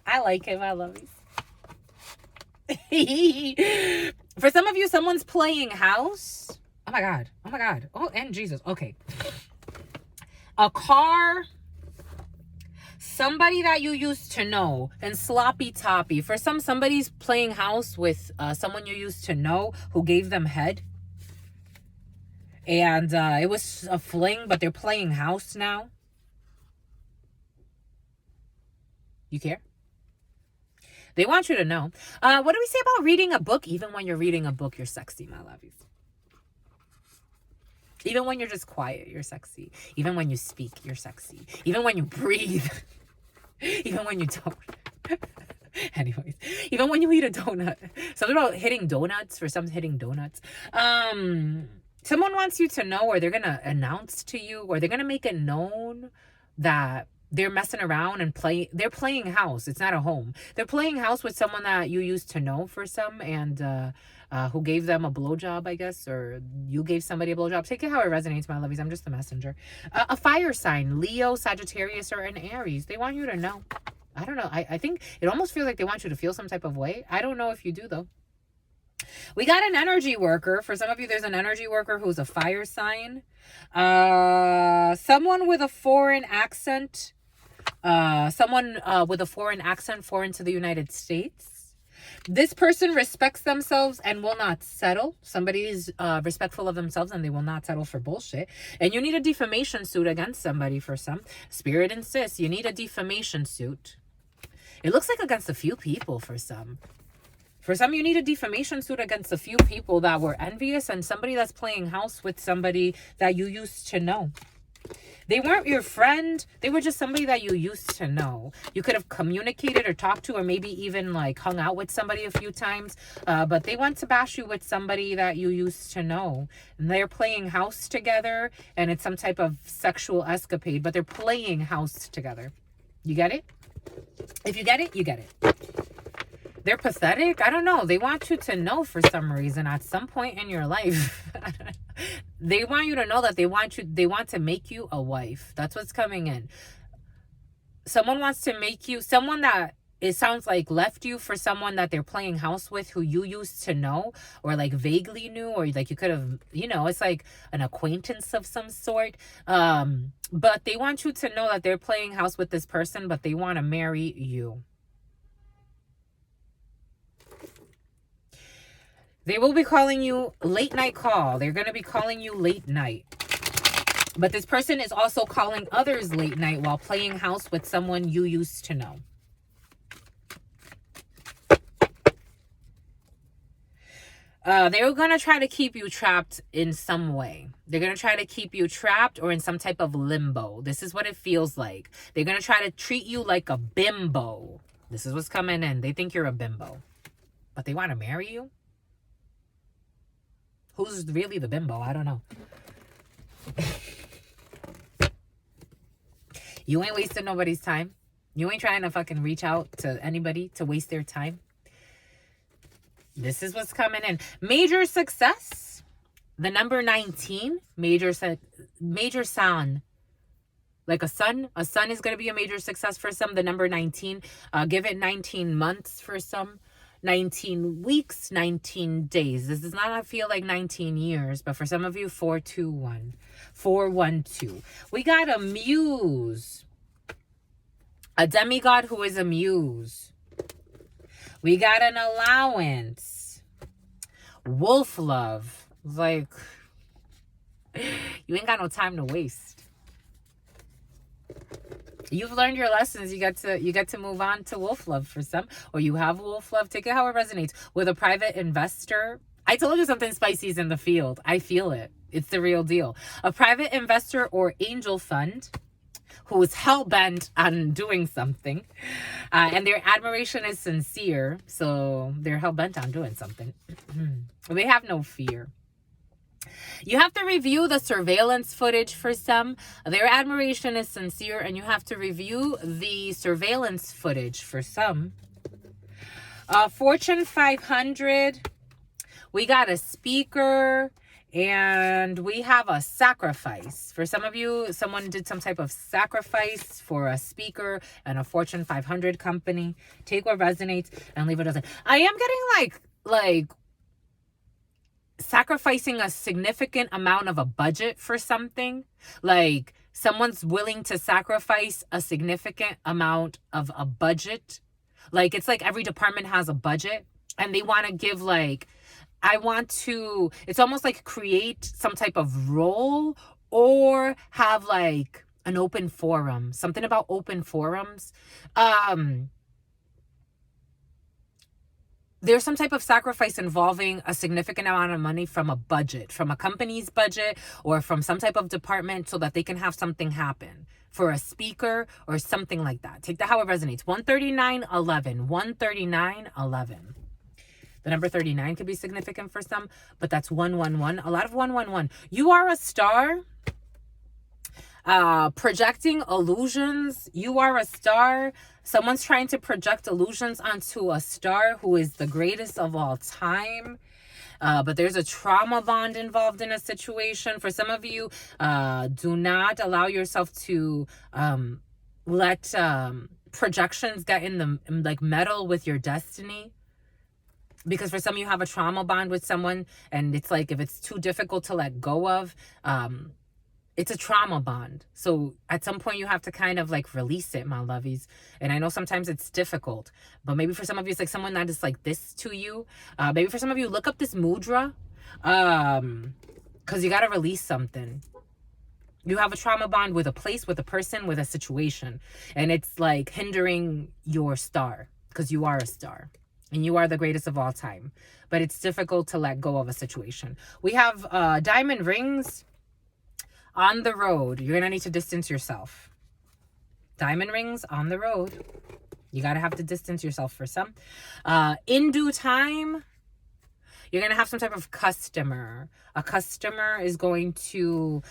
I like it, my lovies. For some of you, someone's playing house. Oh my God. Oh, and Jesus. Okay. A car, somebody that you used to know, and sloppy toppy. For somebody's playing house with someone you used to know who gave them head. And it was a fling, but they're playing house now. You care? They want you to know. What do we say about reading a book? Even when you're reading a book, you're sexy, my lovies. Even when you're just quiet, you're sexy. Even when you speak, you're sexy. Even when you breathe. Even when you don't. Anyways, even when you eat a donut. Something about hitting donuts. For some, hitting donuts. Someone wants you to know, or they're going to announce to you, or they're going to make it known that they're messing around and they're playing house. It's not a home. They're playing house with someone that you used to know for some, and who gave them a blowjob, I guess, or you gave somebody a blowjob. Take it how it resonates, my lovies. I'm just the messenger. A fire sign, Leo, Sagittarius, or an Aries. They want you to know. I don't know. I think it almost feels like they want you to feel some type of way. I don't know if you do, though. We got an energy worker. For some of you, there's an energy worker who's a fire sign. Someone with a foreign accent. Someone with a foreign accent, foreign to the United States. This person respects themselves and will not settle. Somebody is respectful of themselves and they will not settle for bullshit. And you need a defamation suit against somebody for some. Spirit insists you need a defamation suit. It looks like against a few people for some. For some, you need a defamation suit against a few people that were envious and somebody that's playing house with somebody that you used to know. They weren't your friend. They were just somebody that you used to know. You could have communicated or talked to, or maybe even like hung out with somebody a few times. But they want to bash you with somebody that you used to know. And they're playing house together, and it's some type of sexual escapade, but they're playing house together. You get it? If you get it, you get it. They're pathetic. I don't know. They want you to know for some reason at some point in your life. They want you to know that they want to make you a wife. That's what's coming in. Someone wants to make you, someone that it sounds like left you for someone that they're playing house with who you used to know, or like vaguely knew, or like you could have, it's like an acquaintance of some sort. But they want you to know that they're playing house with this person, but they want to marry you. They will be calling you late night call. They're going to be calling you late night. But this person is also calling others late night while playing house with someone you used to know. They're going to try to keep you trapped in some way. They're going to try to keep you trapped or in some type of limbo. This is what it feels like. They're going to try to treat you like a bimbo. This is what's coming in. They think you're a bimbo. But they want to marry you? Who's really the bimbo? I don't know. You ain't wasting nobody's time. You ain't trying to fucking reach out to anybody to waste their time. This is what's coming in. Major success. The number 19. Major son. Like a son. A son is going to be a major success for some. The number 19. Give it 19 months for some. 19 weeks, 19 days. This does not feel like 19 years, but for some of you, 421. 412. We got a muse. A demigod who is a muse. We got an allowance. Wolf love. Like, you ain't got no time to waste. You've learned your lessons. You get to move on to wolf love for some, or you have wolf love. Take it how it resonates. With a private investor, I told you something spicy is in the field. I feel it. It's the real deal. A private investor or angel fund who is hell-bent on doing something, and their admiration is sincere, so they're hell-bent on doing something. They have no fear. You have to review the surveillance footage for some. Their admiration is sincere, and you have to review the surveillance footage for some. Fortune 500. We got a speaker, and we have a sacrifice. For some of you, someone did some type of sacrifice for a speaker and a Fortune 500 company. Take what resonates and leave it as it. I am getting like sacrificing a significant amount of a budget for something, like someone's willing to sacrifice a significant amount of a budget. Like, it's like every department has a budget, and they want to give, like, it's almost like create some type of role, or have like an open forum, something about open forums. There's some type of sacrifice involving a significant amount of money from a budget, from a company's budget, or from some type of department, so that they can have something happen for a speaker or something like that. Take that how it resonates. 139.11. 139.11. The number 39 could be significant for some, but that's 111. A lot of 111. You are a star. Projecting illusions. You are a star. Someone's trying to project illusions onto a star who is the greatest of all time. But there's a trauma bond involved in a situation. For some of you, do not allow yourself to let projections get like meddle with your destiny. Because for some of you have a trauma bond with someone, and it's like, if it's too difficult to let go of, it's a trauma bond. So at some point you have to kind of like release it, my lovies. And I know sometimes it's difficult, but maybe for some of you, it's like someone that is like this to you. Maybe for some of you, look up this mudra, because you got to release something. You have a trauma bond with a place, with a person, with a situation, and it's like hindering your star, because you are a star. And you are the greatest of all time. But it's difficult to let go of a situation. We have diamond rings on the road. You're going to need to distance yourself. Diamond rings on the road. You got to have to distance yourself for some. In due time, you're going to have some type of customer. A customer is going to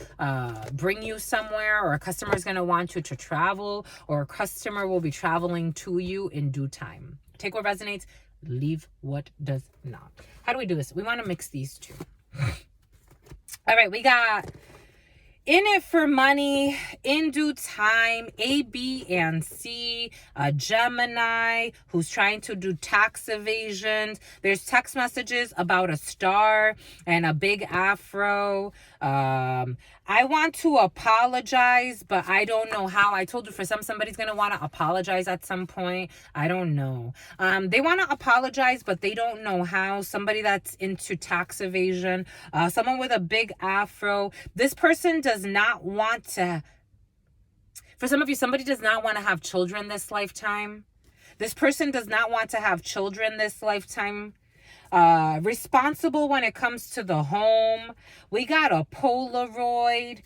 bring you somewhere, or a customer is going to want you to travel, or a customer will be traveling to you in due time. Take what resonates, leave what does not. How do we do this? We want to mix these two. All right, we got in it for money, in due time, A, B, and C, a Gemini who's trying to do tax evasion. There's text messages about a star and a big afro. I want to apologize, but I don't know how. I told you for somebody's going to want to apologize at some point. I don't know. They want to apologize, but they don't know how. Somebody that's into tax evasion, someone with a big afro. This person does not want to, for some of you, somebody does not want to have children this lifetime. This person does not want to have children this lifetime. Responsible when it comes to the home. We got a Polaroid.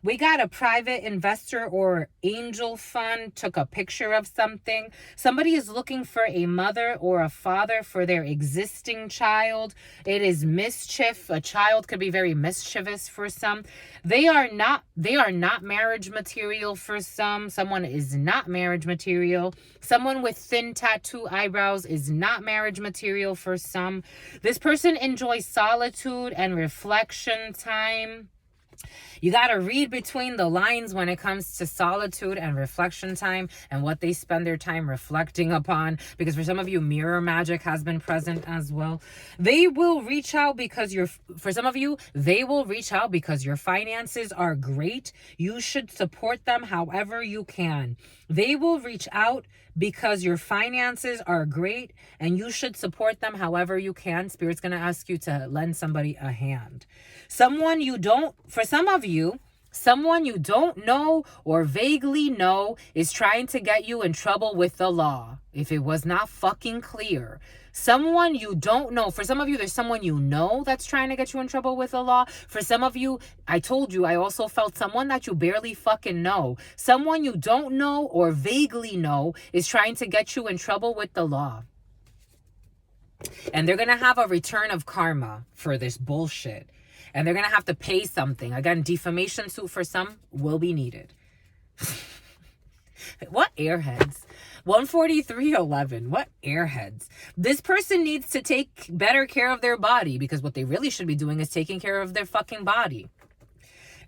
We got a private investor or angel fund, took a picture of something. Somebody is looking for a mother or a father for their existing child. It is mischief. A child could be very mischievous for some. They are not marriage material for some. Someone is not marriage material. Someone with thin tattoo eyebrows is not marriage material for some. This person enjoys solitude and reflection time. You got to read between the lines when it comes to solitude and reflection time and what they spend their time reflecting upon, because for some of you, mirror magic has been present as well. They will reach out because for some of you, they will reach out because your finances are great. You should support them however you can. They will reach out because your finances are great and you should support them however you can. Spirit's going to ask you to lend somebody a hand. Someone you don't know or vaguely know is trying to get you in trouble with the law. If it was not fucking clear. Someone you don't know. For some of you, there's someone you know that's trying to get you in trouble with the law. For some of you, I told you, I also felt someone that you barely fucking know. Someone you don't know or vaguely know is trying to get you in trouble with the law. And they're going to have a return of karma for this bullshit. And they're going to have to pay something. Again, defamation suit for some will be needed. What airheads? 143.11. What airheads? This person needs to take better care of their body, because what they really should be doing is taking care of their fucking body.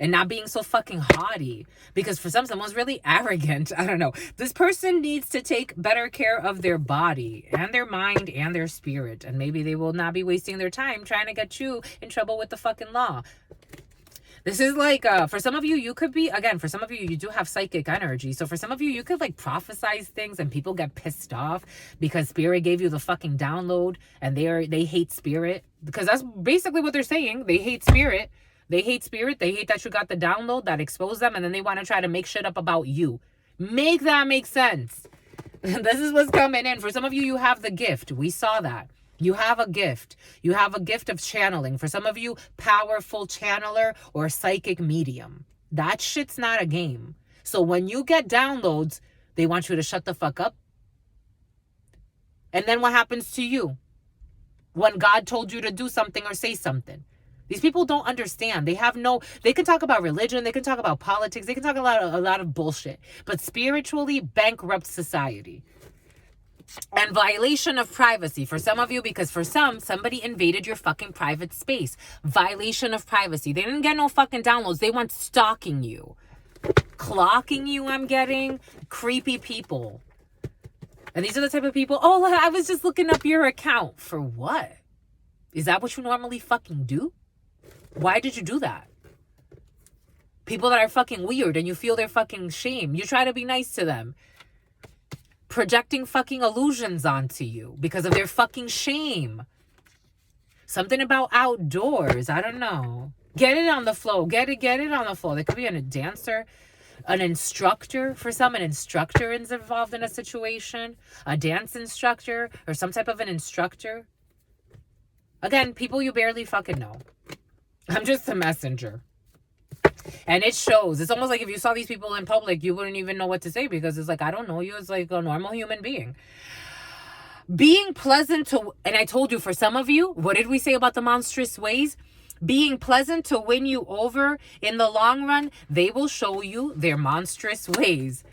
And not being so fucking haughty. Because for someone's really arrogant. I don't know. This person needs to take better care of their body and their mind and their spirit. And maybe they will not be wasting their time trying to get you in trouble with the fucking law. This is like, for some of you, you could be, again, for some of you, you do have psychic energy. So for some of you, you could like prophesize things and people get pissed off because spirit gave you the fucking download and they hate spirit. Because that's basically what they're saying. They hate spirit. They hate spirit. They hate that you got the download that exposed them. And then they want to try to make shit up about you. Make that make sense. This is what's coming in. For some of you, you have the gift. We saw that. You have a gift. You have a gift of channeling. For some of you, powerful channeler or psychic medium. That shit's not a game. So when you get downloads, they want you to shut the fuck up. And then what happens to you? When God told you to do something or say something. These people don't understand. They can talk about religion. They can talk about politics. They can talk a lot of bullshit. But spiritually, bankrupt society. And violation of privacy for some of you, because for somebody invaded your fucking private space. Violation of privacy. They didn't get no fucking downloads. They went stalking you. Clocking you, I'm getting. Creepy people. And these are the type of people, oh, I was just looking up your account. For what? Is that what you normally fucking do? Why did you do that? People that are fucking weird and you feel their fucking shame. You try to be nice to them. Projecting fucking illusions onto you because of their fucking shame. Something about outdoors. I don't know. Get it on the flow. Get it on the flow. There could be a dancer, an instructor. For some, an instructor is involved in a situation. A dance instructor or some type of an instructor. Again, people you barely fucking know. I'm just a messenger. And it shows. It's almost like if you saw these people in public, you wouldn't even know what to say because it's like, I don't know you as like a normal human being. Being pleasant to, and I told you for some of you, what did we say about the monstrous ways? Being pleasant to win you over in the long run, they will show you their monstrous ways.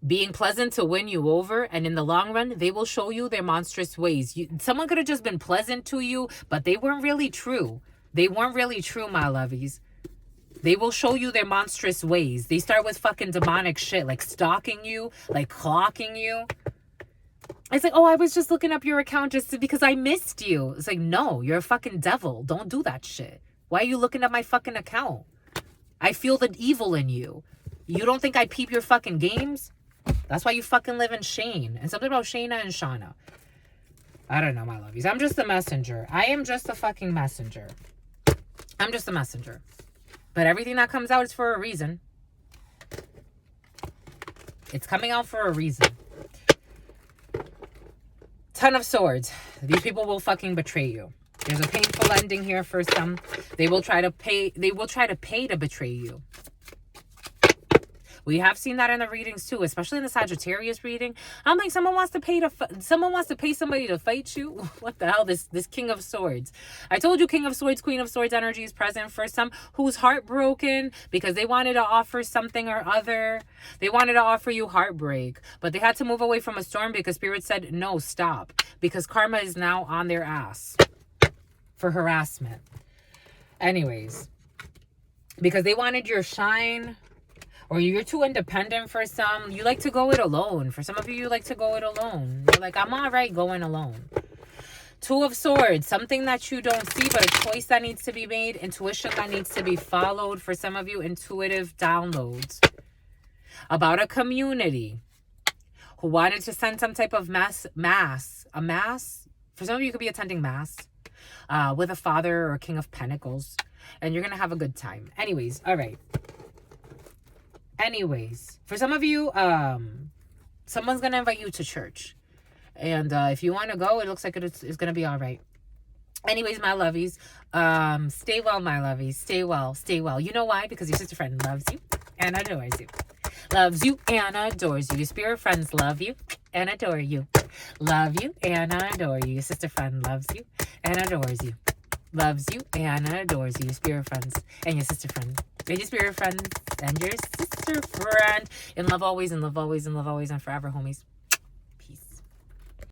Being pleasant to win you over, and in the long run, they will show you their monstrous ways. Someone could have just been pleasant to you, but they weren't really true. They weren't really true, my lovies. They will show you their monstrous ways. They start with fucking demonic shit, like stalking you, like clocking you. It's like, oh, I was just looking up your account just because I missed you. It's like, no, you're a fucking devil. Don't do that shit. Why are you looking at my fucking account? I feel the evil in you. You don't think I peep your fucking games? That's why you fucking live in Shane. And something about Shayna and Shauna. I don't know, my lovies. I'm just a messenger. I am just a fucking messenger. I'm just a messenger. But everything that comes out is for a reason. It's coming out for a reason. Ten of Swords. These people will fucking betray you. There's a painful ending here for some. They will try to pay to betray you. We have seen that in the readings too, especially in the Sagittarius reading. I'm like, someone wants to pay somebody to fight you. What the hell? This King of Swords. I told you King of Swords, Queen of Swords energy is present for some who's heartbroken because they wanted to offer something or other. They wanted to offer you heartbreak, but they had to move away from a storm because Spirit said, no, stop. Because karma is now on their ass for harassment. Anyways, because they wanted your shine. Or you're too independent for some. You like to go it alone. For some of you, you like to go it alone. You're like, I'm all right going alone. Two of Swords. Something that you don't see, but a choice that needs to be made. Intuition that needs to be followed. For some of you, intuitive downloads. About a community who wanted to send some type of mass. A mass. For some of you, you could be attending mass. With a father or a King of Pentacles. And you're going to have a good time. Anyways, all right. Anyways, for some of you, someone's going to invite you to church. And if you want to go, it looks like it's going to be all right. Anyways, my lovies, stay well, my lovies. Stay well, stay well. You know why? Because your sister friend loves you and adores you. Loves you and adores you. Your spirit friends love you and adore you. Love you and adore you. Your sister friend loves you and adores you. Loves you and adores you. Your spirit friends and your sister friend. And your spirit friends and your sister friend. In love always, in love always, in love always, and forever, homies.